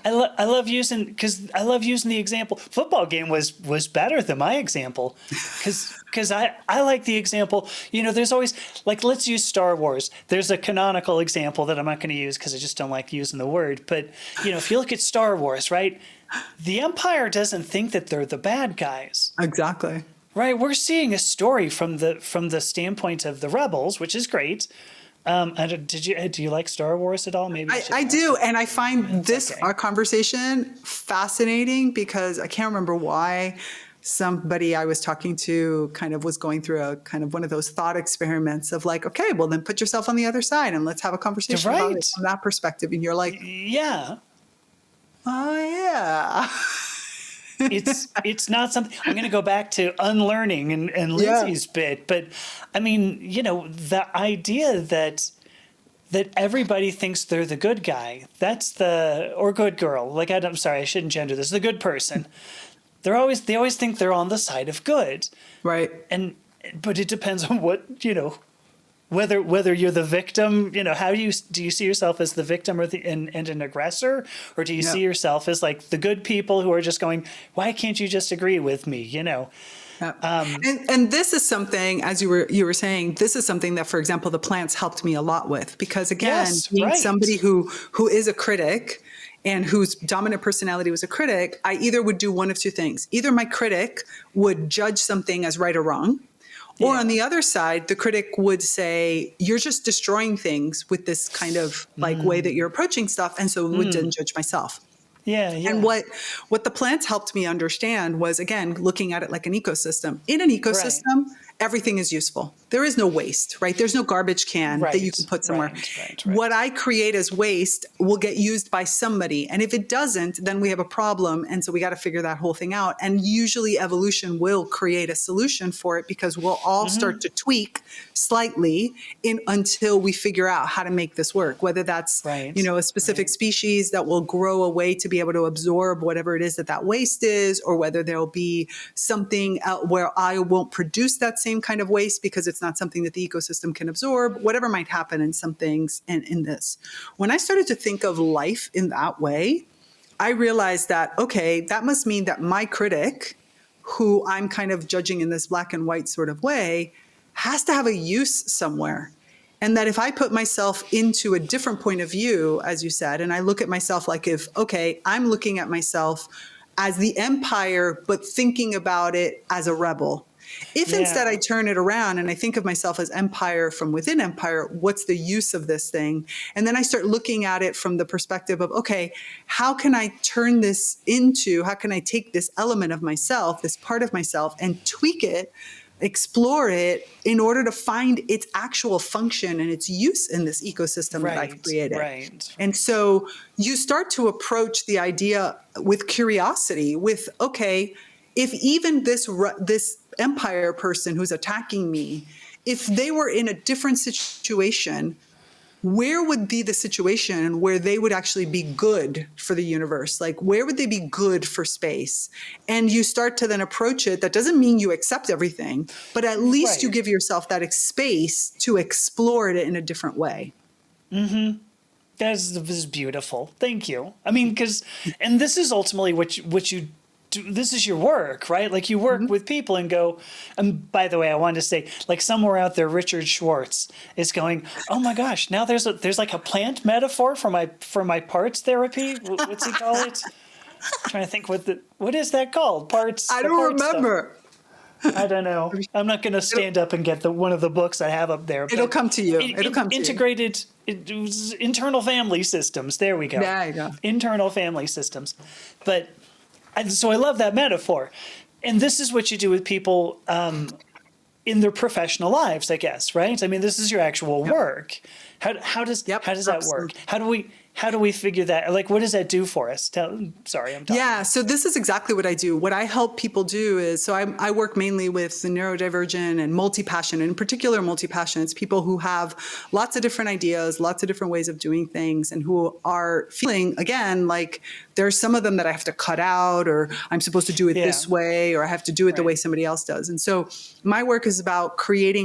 I love using the example. Football game was better than my example, because I like the example. There's always, like, let's use Star Wars. There's a canonical example that I'm not going to use because I just don't like using the word. But if you look at Star Wars, right, the Empire doesn't think that they're the bad guys. Exactly. Right. We're seeing a story from the standpoint of the rebels, which is great. Do you like Star Wars at all? Maybe I do, and I find our conversation fascinating because I can't remember why somebody I was talking to kind of was going through a kind of one of those thought experiments of like, okay, well then put yourself on the other side and let's have a conversation about it from that perspective. And you're like, yeah, oh yeah. It's not something I'm going to go back to Unlearning and Lindsay's bit, but I mean, the idea that that everybody thinks they're the good guy. Or good girl. Like, I'm sorry, I shouldn't gender this. The good person. They always think they're on the side of good. Right. But it depends on what, whether you're the victim, how do you see yourself as the victim and an aggressor? Or do you see yourself as like the good people who are just going, why can't you just agree with me? Yeah. And this is something, as you were saying, this is something that, for example, the plants helped me a lot with, because again, being somebody who is a critic and whose dominant personality was a critic, I either would do one of two things. Either my critic would judge something as right or wrong, or on the other side, the critic would say, you're just destroying things with this kind of like way that you're approaching stuff. And so it would then judge myself. Yeah. And what the plants helped me understand was, again, looking at it like an ecosystem. In an ecosystem, everything is useful. There is no waste, right? There's no garbage can that you can put somewhere. Right. What I create as waste will get used by somebody. And if it doesn't, then we have a problem. And so we got to figure that whole thing out. And usually evolution will create a solution for it, because we'll all start to tweak slightly until we figure out how to make this work, whether that's, a specific species that will grow a way to be able to absorb whatever it is that waste is, or whether there'll be something where I won't produce that same kind of waste because it's not something that the ecosystem can absorb, whatever might happen in some things in this. When I started to think of life in that way, I realized that, okay, that must mean that my critic, who I'm kind of judging in this black and white sort of way, has to have a use somewhere. And that if I put myself into a different point of view, as you said, and I look at myself like I'm looking at myself as the empire, but thinking about it as a rebel. If instead I turn it around and I think of myself as empire from within empire, what's the use of this thing? And then I start looking at it from the perspective of, okay, how can I turn this how can I take this element of myself, this part of myself, and tweak it, explore it in order to find its actual function and its use in this ecosystem that I've created. Right. And so you start to approach the idea with curiosity, with, okay, if even this empire person who's attacking me, if they were in a different situation, where would be the situation where they would actually be good for the universe? Like, where would they be good for space? And you start to then approach it. That doesn't mean you accept everything, but at least you give yourself that space to explore it in a different way. Mm-hmm. This is beautiful. Thank you. I mean, and this is ultimately what you do. This is your work, right? Like, you work with people and go, and by the way, I wanted to say, like, somewhere out there, Richard Schwartz is going, oh my gosh, now there's like a plant metaphor for my parts therapy. What's he call it? I'm trying to think what is that called? Parts. I don't remember. I don't know. I'm not going to stand up and get one of the books I have up there. It'll come to you. It'll come to integrated, you. Internal family systems. There we go. There you go. Internal family systems. So I love that metaphor. And this is what you do with people in their professional lives, I guess, right? I mean, this is your actual work. How does that work? How do we figure that? Like, what does that do for us? Sorry, I'm talking. Yeah, so this is exactly what I do. What I help people do is, I work mainly with the neurodivergent and multi-passionate, in particular multi-passionates, people who have lots of different ideas, lots of different ways of doing things, and who are feeling, again, like there's some of them that I have to cut out, or I'm supposed to do it this way, or I have to do it the way somebody else does. And so my work is about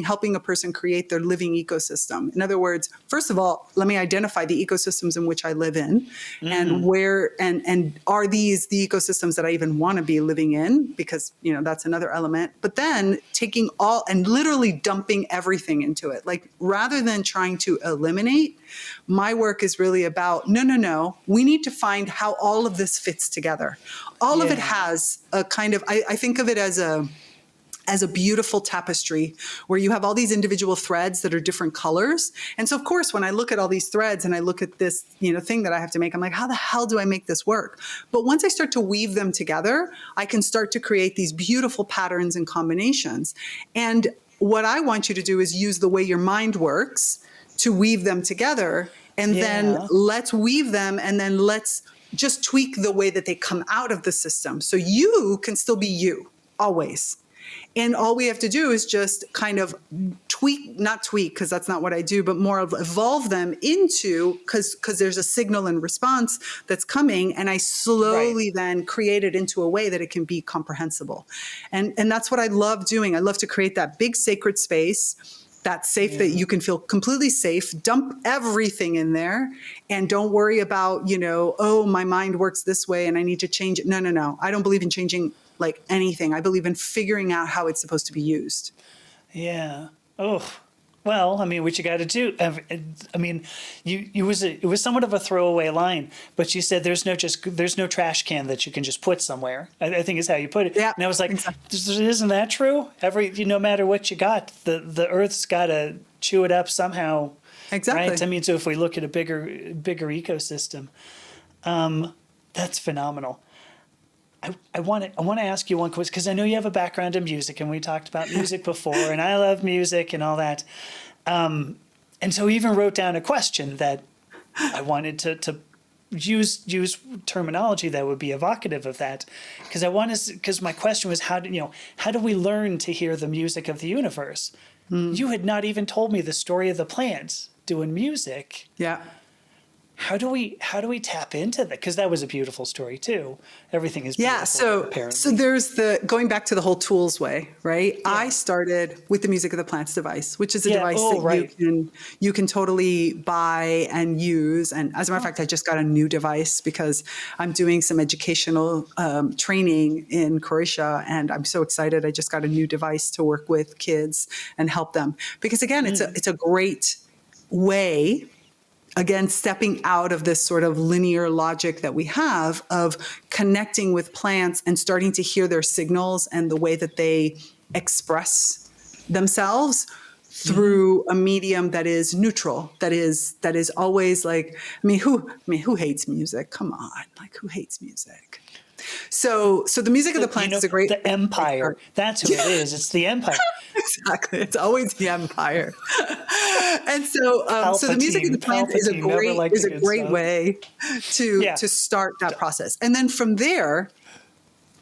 helping a person create their living ecosystem. In other words, first of all, let me identify the ecosystems in which I live in, and where, and are these the ecosystems that I even want to be living in? Because, that's another element. But then taking all and literally dumping everything into it. Like, rather than trying to eliminate, my work is really about, no, we need to find how all of this fits together. All of it has a kind of, I think of it as a beautiful tapestry where you have all these individual threads that are different colors. And so, of course, when I look at all these threads and I look at this, thing that I have to make, I'm like, how the hell do I make this work? But once I start to weave them together, I can start to create these beautiful patterns and combinations. And what I want you to do is use the way your mind works to weave them together. And then let's weave them, and then let's just tweak the way that they come out of the system. So you can still be you, always. And all we have to do is just kind of not tweak, because that's not what I do, but more of evolve them into, because there's a signal and response that's coming, and I slowly then create it into a way that it can be comprehensible. And that's what I love doing. I love to create that big sacred space, that's safe, that you can feel completely safe, dump everything in there, and don't worry about, oh, my mind works this way and I need to change it. No. I don't believe in changing like anything. I believe in figuring out how it's supposed to be used. Yeah. Oh, well, I mean, what you got to do. I mean, it was somewhat of a throwaway line, but you said there's no trash can that you can just put somewhere. I think is how you put it. Yeah. And I was like, exactly. Isn't that true? No matter what you got, the Earth's got to chew it up somehow. Exactly. Right. I mean, so if we look at a bigger ecosystem, that's phenomenal. I want to ask you one question, because I know you have a background in music, and we talked about music before, and I love music and all that. And so I even wrote down a question that I wanted to use terminology that would be evocative of that, because my question was how do we learn to hear the music of the universe? You had not even told me the story of the plants doing music. Yeah. How do we tap into that? Because that was a beautiful story too. Everything is beautiful. Yeah. So there's going back to the whole tools way, right? Yeah. I started with the Music of the Plants device, which is a device that you can totally buy and use. And as a matter of fact, I just got a new device because I'm doing some educational training in Croatia, and I'm so excited. I just got a new device to work with kids and help them, because again, it's a great way. Again, stepping out of this sort of linear logic that we have of connecting with plants and starting to hear their signals and the way that they express themselves through a medium that is neutral, that is always like, who hates music? Come on, like, who hates music? So the Music of the Plants is a great... The empire. That's who it is. It's the empire. Exactly. It's always the empire. And so the Music of the Plants is a great way to start that process. And then from there,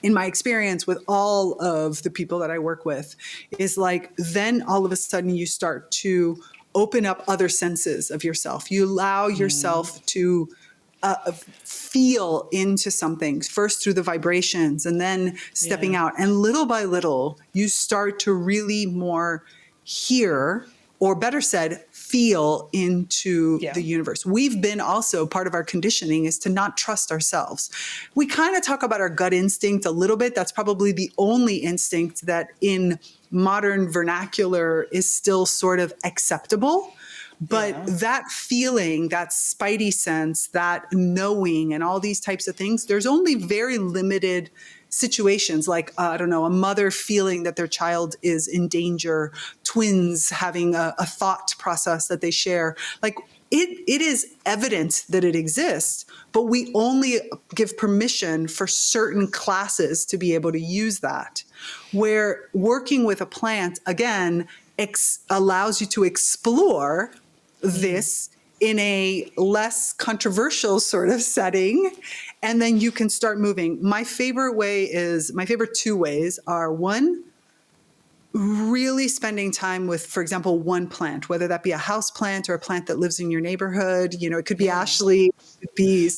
in my experience with all of the people that I work with, is like, then all of a sudden you start to open up other senses of yourself. You allow yourself to feel into something, first through the vibrations and then stepping out. And little by little, you start to really more hear, or better said, feel into the universe. We've been also, part of our conditioning is to not trust ourselves. We kind of talk about our gut instinct a little bit. That's probably the only instinct that in modern vernacular is still sort of acceptable. But that feeling, that spidey sense, that knowing, and all these types of things, there's only very limited situations, like, a mother feeling that their child is in danger, twins having a thought process that they share. Like, it is evident that it exists, but we only give permission for certain classes to be able to use that. Where working with a plant, again, allows you to explore this in a less controversial sort of setting, and then you can start moving. My favorite two ways are, one, really spending time with, for example, one plant, whether that be a house plant or a plant that lives in your neighborhood. It could be Ashley, it could be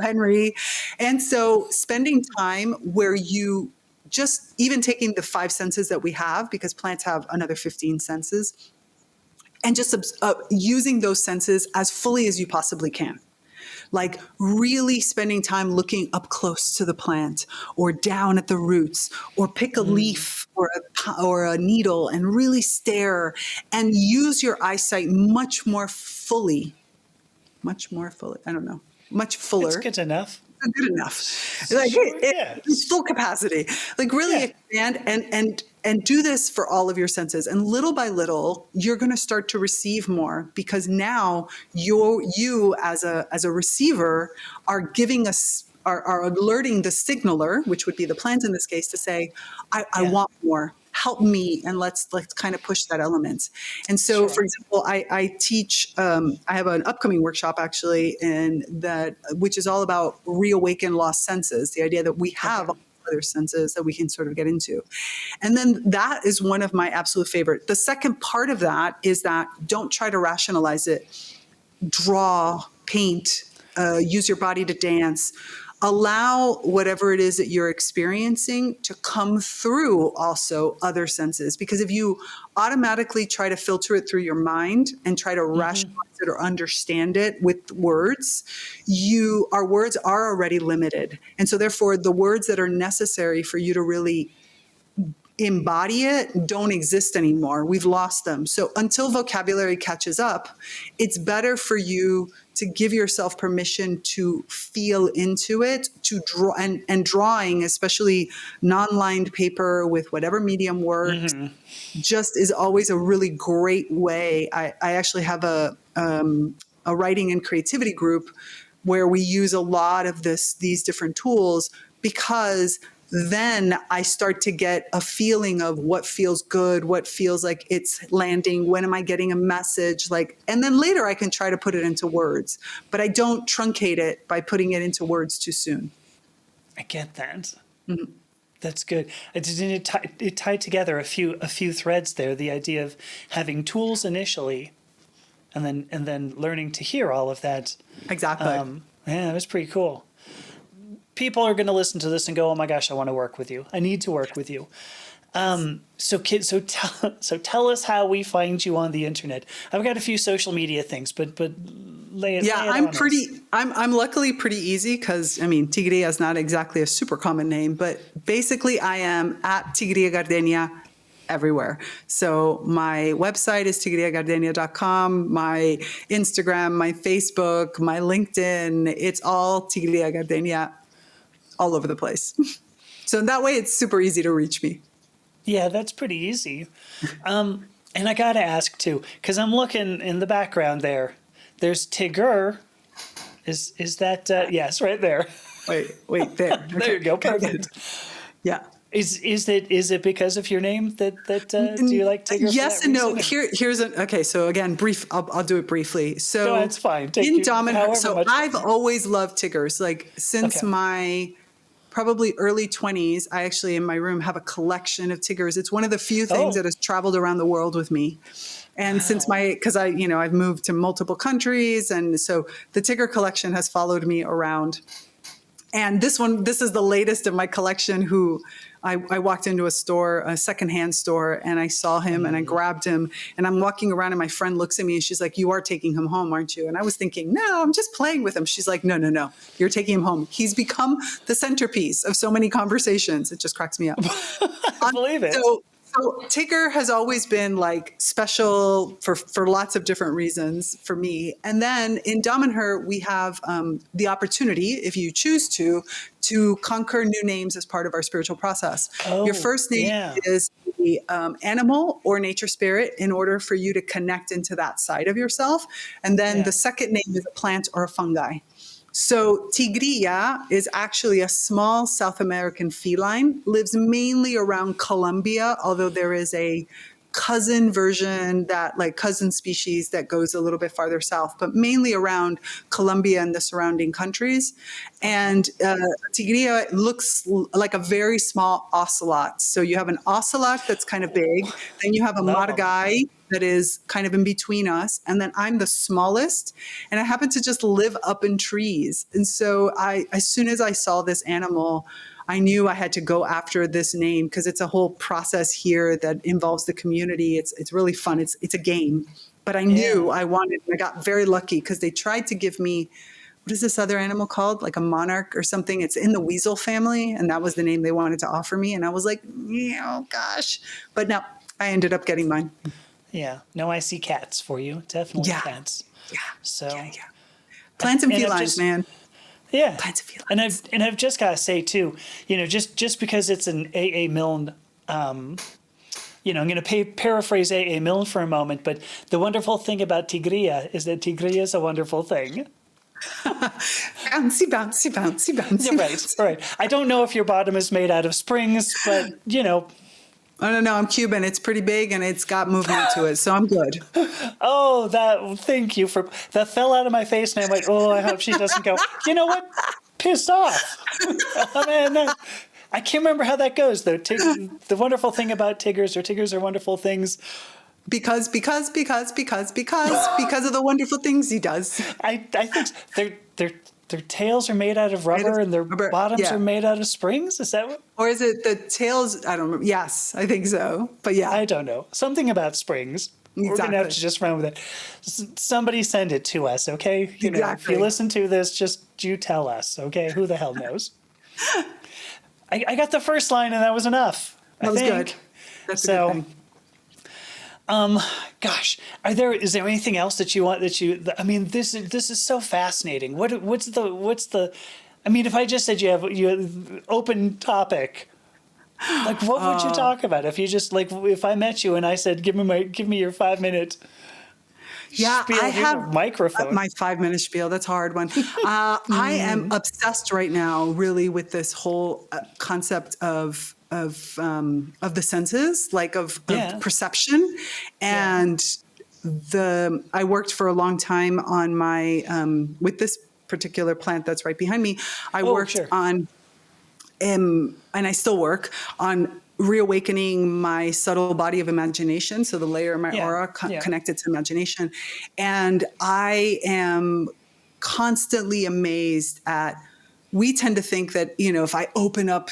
Henry. And so spending time where you just, even taking the 5 senses that we have, because plants have another 15 senses, and just using those senses as fully as you possibly can. Like really spending time looking up close to the plant, or down at the roots, or pick a leaf or a needle and really stare and use your eyesight much more fully. Much fuller. It's good enough. Good enough. Like it's full capacity. Like really expand and do this for all of your senses. And little by little, you're going to start to receive more, because now you as a receiver are giving us are alerting the signaler, which would be the plant in this case, to say, I want more. Help me, and let's kind of push that element. And so, for example, I teach. I have an upcoming workshop actually, which is all about reawaken lost senses. The idea that we have other senses that we can sort of get into. And then that is one of my absolute favorite. The second part of that is that don't try to rationalize it. Draw, paint, use your body to dance. Allow whatever it is that you're experiencing to come through also other senses. Because if you automatically try to filter it through your mind and try to rationalize it or understand it with words, our words are already limited. And so therefore, the words that are necessary for you to really embody it don't exist anymore. We've lost them. So until vocabulary catches up, it's better for you to give yourself permission to feel into it, to draw, and drawing, especially non-lined paper with whatever medium works, just is always a really great way. I actually have a writing and creativity group where we use a lot of these different tools, because then I start to get a feeling of what feels good, what feels like it's landing, when am I getting a message, and then later I can try to put it into words, but I don't truncate it by putting it into words too soon. I get that. That's good. It tied together a few threads there. The idea of having tools initially, and then learning to hear all of that. Exactly. Yeah, it was pretty cool. People are going to listen to this and go, "Oh my gosh, I want to work with you. I need to work with you." So tell us how we find you on the internet. I've got a few social media things, but lay it. Yeah, lay it on us. I'm luckily pretty easy, because Tigrilla is not exactly a super common name, but basically I am at Tigrilla Gardenia everywhere. So my website is tigrillagardenia.com, my Instagram, my Facebook, my LinkedIn, it's all Tigrilla Gardenia, all over the place. So that way it's super easy to reach me. Yeah, that's pretty easy. And I got to ask too, because I'm looking in the background there. There's Tigger. Is that, yes, right there. Wait, there. Okay. There you go. Perfect. Yeah. Is it because of your name that do you like Tigger? Yes and no. Okay. So again, brief. I'll do it briefly. So no, it's fine. I've always loved Tiggers. Since my probably early 20s, I actually in my room have a collection of Tiggers. It's one of the few things that has traveled around the world with me. And because I've moved to multiple countries, and so the Tigger collection has followed me around. And this is the latest in my collection, who I walked into a store, a secondhand store, and I saw him and I grabbed him, and I'm walking around and my friend looks at me and she's like, "You are taking him home, aren't you?" And I was thinking, "No, I'm just playing with him." She's like, No, you're taking him home. He's become the centerpiece of so many conversations. It just cracks me up. I believe it. So Tigger has always been special for lots of different reasons for me. And then in Dom and Her, we have the opportunity, if you choose to conquer new names as part of our spiritual process. Your first name is the animal or nature spirit, in order for you to connect into that side of yourself. And then the second name is a plant or a fungi. So Tigrilla is actually a small South American feline, lives mainly around Colombia, although there is a cousin version cousin species that goes a little bit farther south, but mainly around Colombia and the surrounding countries. And Tigrilla looks like a very small ocelot. So you have an ocelot that's kind of big, then you have a margai that is kind of in between us, and then I'm the smallest, and I happen to just live up in trees. And so as soon as I saw this animal, I knew I had to go after this name, because it's a whole process here that involves the community. It's really fun. It's a game. But I knew I got very lucky, because they tried to give me, what is this other animal called? Like a monarch or something. It's in the weasel family, and that was the name they wanted to offer me. And I was like, oh gosh. But no, I ended up getting mine. Yeah. No, I see cats for you. Definitely cats. Yeah. So plants and felines, man. Yeah. Plants and felines. And I've just got to say too, just because it's an A.A. Milne, I'm going to paraphrase A.A. Milne for a moment, but the wonderful thing about Tigrilla is that Tigrilla is a wonderful thing. Bouncy, bouncy, bouncy, bouncy. Yeah, right. I don't know if your bottom is made out of springs, but Oh, no, I'm Cuban. It's pretty big and it's got movement to it, so I'm good. Thank you for that. Fell out of my face, and I'm like, I hope she doesn't go, you know what? Piss off. Man, I can't remember how that goes though. The wonderful thing about Tiggers are wonderful things. Because of the wonderful things he does. I think their tails are made out of rubber and their bottoms are made out of springs. Is that what? Or is it the tails? I don't remember. Yes, I think so. But yeah. I don't know. Something about springs. Exactly. We're going to have to just run with it. Somebody send it to us, okay? You know, if you listen to this, just you tell us, okay? Who the hell knows? I got the first line and that was enough. That was good. That's a good thing. Gosh, is there anything else that you want I mean, this is so fascinating. What's the, I mean, if I just said you have open topic, like what would you talk about? If you just if I met you and I said, give me your 5-minute spiel, I have microphone. My 5-minute spiel. That's a hard one. I am obsessed right now, really, with this whole concept of the senses, of perception. And I worked for a long time on my, with this particular plant that's right behind me, I worked on, and I still work on reawakening my subtle body of imagination. So the layer of my aura connected to imagination. And I am constantly amazed at, we tend to think that, if I open up,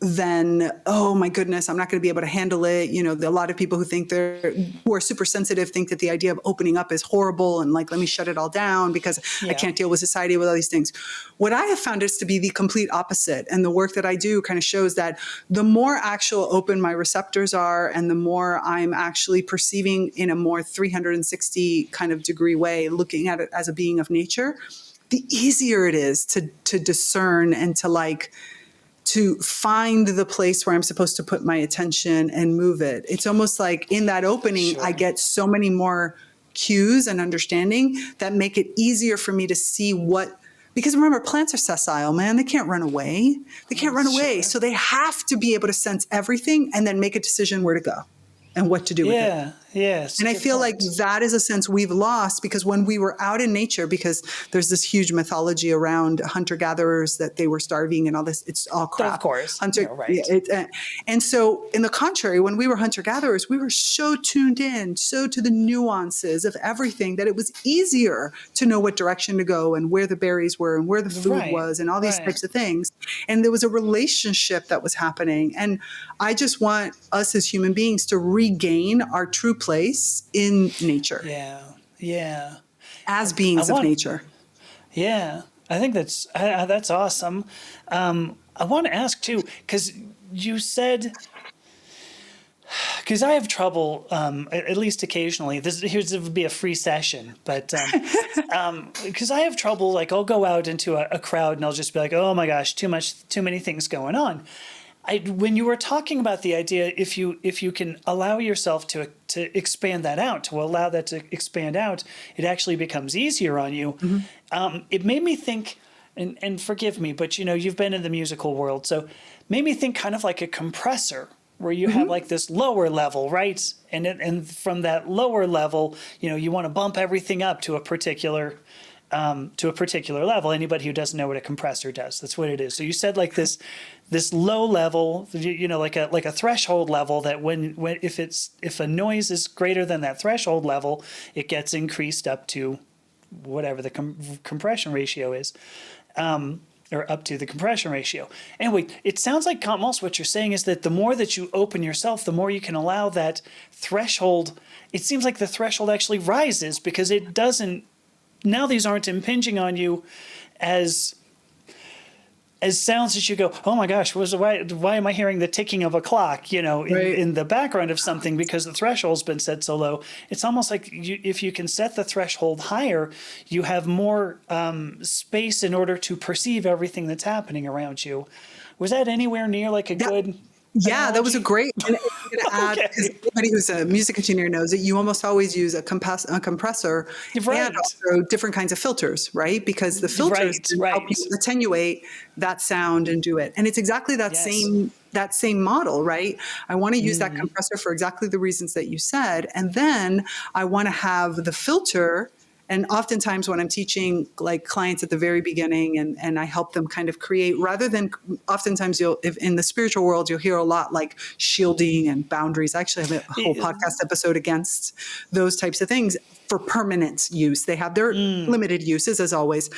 then, oh my goodness, I'm not going to be able to handle it. A lot of people who are super sensitive think that the idea of opening up is horrible and let me shut it all down because I can't deal with society with all these things. What I have found is to be the complete opposite. And the work that I do kind of shows that the more actual open my receptors are and the more I'm actually perceiving in a more 360 kind of degree way, looking at it as a being of nature, the easier it is to discern and to find the place where I'm supposed to put my attention and move it. It's almost like in that opening, I get so many more cues and understanding that make it easier for me to see because remember, plants are sessile, man. They can't run away. So they have to be able to sense everything and then make a decision where to go and what to do with it. Yes. And I feel like that is a sense we've lost because when we were out in nature, because there's this huge mythology around hunter-gatherers that they were starving and all this, it's all crap. Of course. And so in the contrary, when we were hunter-gatherers, we were so tuned in, so to the nuances of everything that it was easier to know what direction to go and where the berries were and where the food was and all these types of things. And there was a relationship that was happening. And I just want us as human beings to regain our true place in nature. As beings of nature. I think that's awesome. I want to ask too, because you said, because I have trouble, at least occasionally. This would be a free session, but because I have trouble, I'll go out into a crowd and I'll just be like, oh my gosh, too many things going on. When you were talking about the idea, if you can allow yourself to expand that out, to allow that to expand out, it actually becomes easier on you. Mm-hmm. It made me think, and forgive me, but you've been in the musical world, so made me think kind of like a compressor, where you have this lower level, right? And from that lower level, you want to bump everything up to a particular level. Anybody who doesn't know what a compressor does, that's what it is. So you said this low level, like a threshold level that when if a noise is greater than that threshold level, it gets increased up to whatever the compression ratio is, or up to the compression ratio. Anyway, it sounds like almost what you're saying is that the more that you open yourself, the more you can allow that threshold. It seems like the threshold actually rises because it doesn't. Now these aren't impinging on you as sounds that you go, oh my gosh, why am I hearing the ticking of a clock, in the background of something because the threshold's been set so low. It's almost like if you can set the threshold higher, you have more space in order to perceive everything that's happening around you. Was that anywhere near a good... Yeah, that was a great. And I'm going to add, because anybody who's a music engineer knows that you almost always use a compressor and also different kinds of filters, right? Because the filters help you attenuate that sound and do it. And it's exactly that same model, right? I want to use that compressor for exactly the reasons that you said, and then I want to have the filter And oftentimes when I'm teaching like clients at the very beginning and I help them kind of create, rather than oftentimes if in the spiritual world, you'll hear a lot like shielding and boundaries. I actually have a whole podcast episode against those types of things for permanent use. They have their limited uses as always.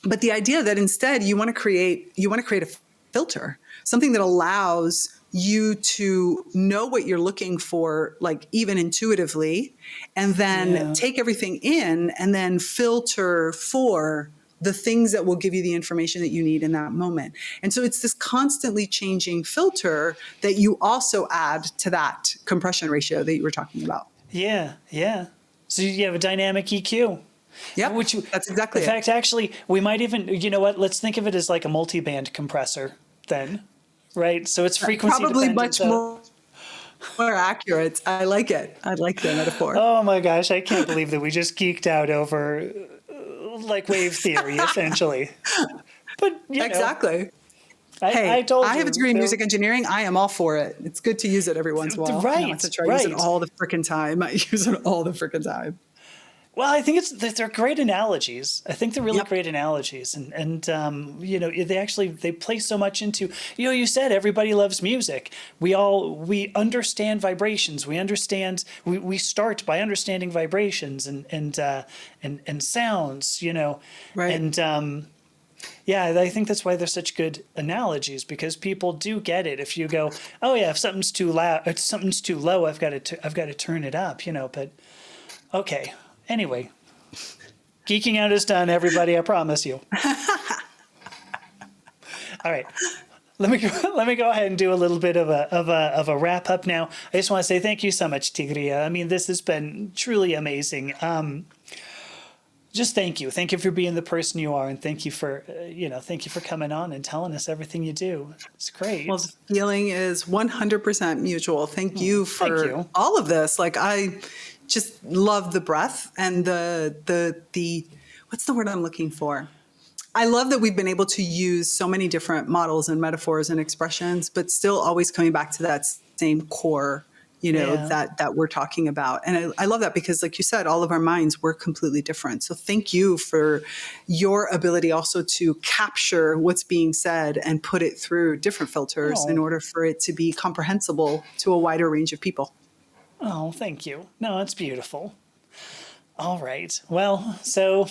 But the idea that instead you want to create a filter, something that allows you to know what you're looking for, like even intuitively, and then take everything in and then filter for the things that will give you the information that you need in that moment. And so it's this constantly changing filter that you also add to that compression ratio that you were talking about. Yeah. Yeah. So you have a dynamic EQ. Yeah, that's exactly it. In fact, actually, we might even, you know what, let's think of it as like a multi-band compressor then. Right. So it's frequency probably dependent. Much more accurate. I like it. I like the metaphor. Oh my gosh. I can't believe that we just geeked out over like wave theory, essentially. But exactly. I told you. I have a degree in music engineering. I am all for it. It's good to use it every once in a while. Right. Not to try to use it all the freaking time. I use it all the freaking time. Well, I think they're great analogies. I think they're really great analogies, and they play so much into. You said everybody loves music. We understand vibrations. We start by understanding vibrations and sounds. Right. And I think that's why they're such good analogies, because people do get it. If you go, oh yeah, if something's too loud, if something's too low, I've got to turn it up. But okay. Anyway, geeking out is done, everybody. I promise you. All right, let me go ahead and do a little bit of a wrap up now. I just want to say thank you so much, Tigrilla. I mean, this has been truly amazing. Just thank you for being the person you are, and thank you for coming on and telling us everything you do. It's great. Well, the feeling is 100% mutual. Thank you for all of this. Like I just love the breath and the what's the word I'm looking for? I love that we've been able to use so many different models and metaphors and expressions, but still always coming back to that same core, that we're talking about. And I love that because, like you said, all of our minds were completely different. So thank you for your ability also to capture what's being said and put it through different filters in order for it to be comprehensible to a wider range of people. Oh, thank you. No, it's beautiful. All right. Well, so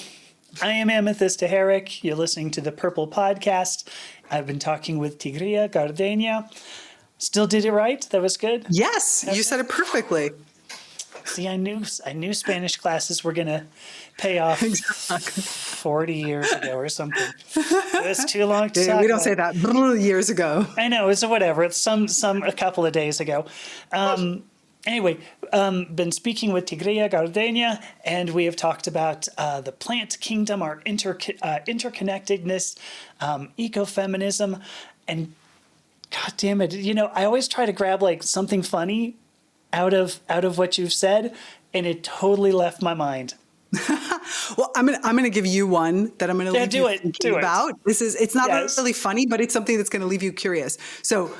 I am Amethyst Herrick. You're listening to the Purplepodcast. I've been talking with Tigrilla Gardenia. Still did it right? That was good? Yes, you said it perfectly. See, I knew Spanish classes were going to pay off 40 years ago or something. It was too long to talk we don't say that years ago. I know. It's whatever. It's a couple of days ago. Anyway, been speaking with Tigrilla Gardenia, and we have talked about the plant kingdom, our interconnectedness, ecofeminism, and God damn it, I always try to grab like something funny out of what you've said, and it totally left my mind. Well, I'm gonna give you one that I'm gonna leave you thinking about. It's not really funny, but it's something that's gonna leave you curious. So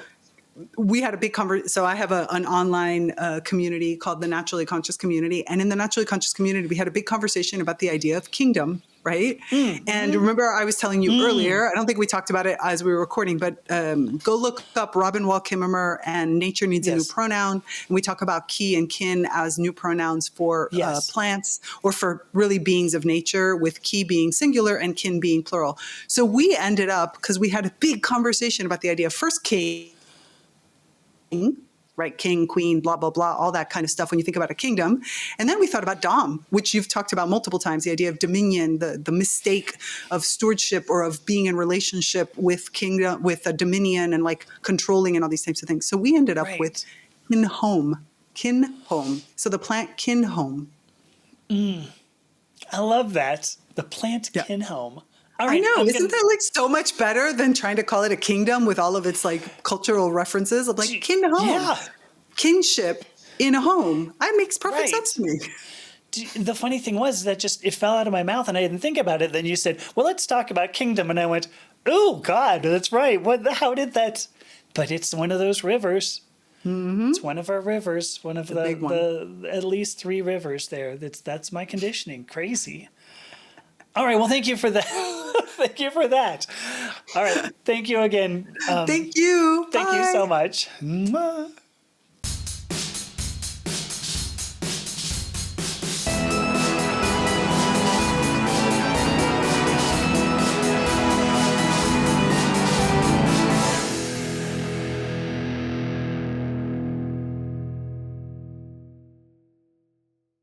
we had a big conversation. So I have an online community called the Naturally Conscious Community. And in the Naturally Conscious Community, we had a big conversation about the idea of kingdom, right? And remember, I was telling you earlier, I don't think we talked about it as we were recording, but go look up Robin Wall Kimmerer and Nature Needs a New Pronoun. And we talk about ki and kin as new pronouns for plants or for really beings of nature, with ki being singular and kin being plural. So we ended up, because we had a big conversation about the idea of first king, right? King, queen, blah, blah, blah, all that kind of stuff when you think about a kingdom. And then we thought about dom, which you've talked about multiple times, the idea of dominion, the mistake of stewardship or of being in relationship with kingdom, with a dominion and like controlling and all these types of things. So we ended up with kin home. So the plant kin home. I love that. The plant kin home. All right, I know. Isn't that like so much better than trying to call it a kingdom with all of its like cultural references of like kin home, kinship in a home? That makes perfect sense to me. The funny thing was that it fell out of my mouth and I didn't think about it. Then you said, well, let's talk about kingdom. And I went, oh God, that's right. How did that? But it's one of those rivers. It's one of our rivers, one of big one. the at least 3 rivers there. That's my conditioning. Crazy. All right. Well, thank you for that. Thank you for that. All right. Thank you again. Thank you. Thank you Bye. so much. Mwah.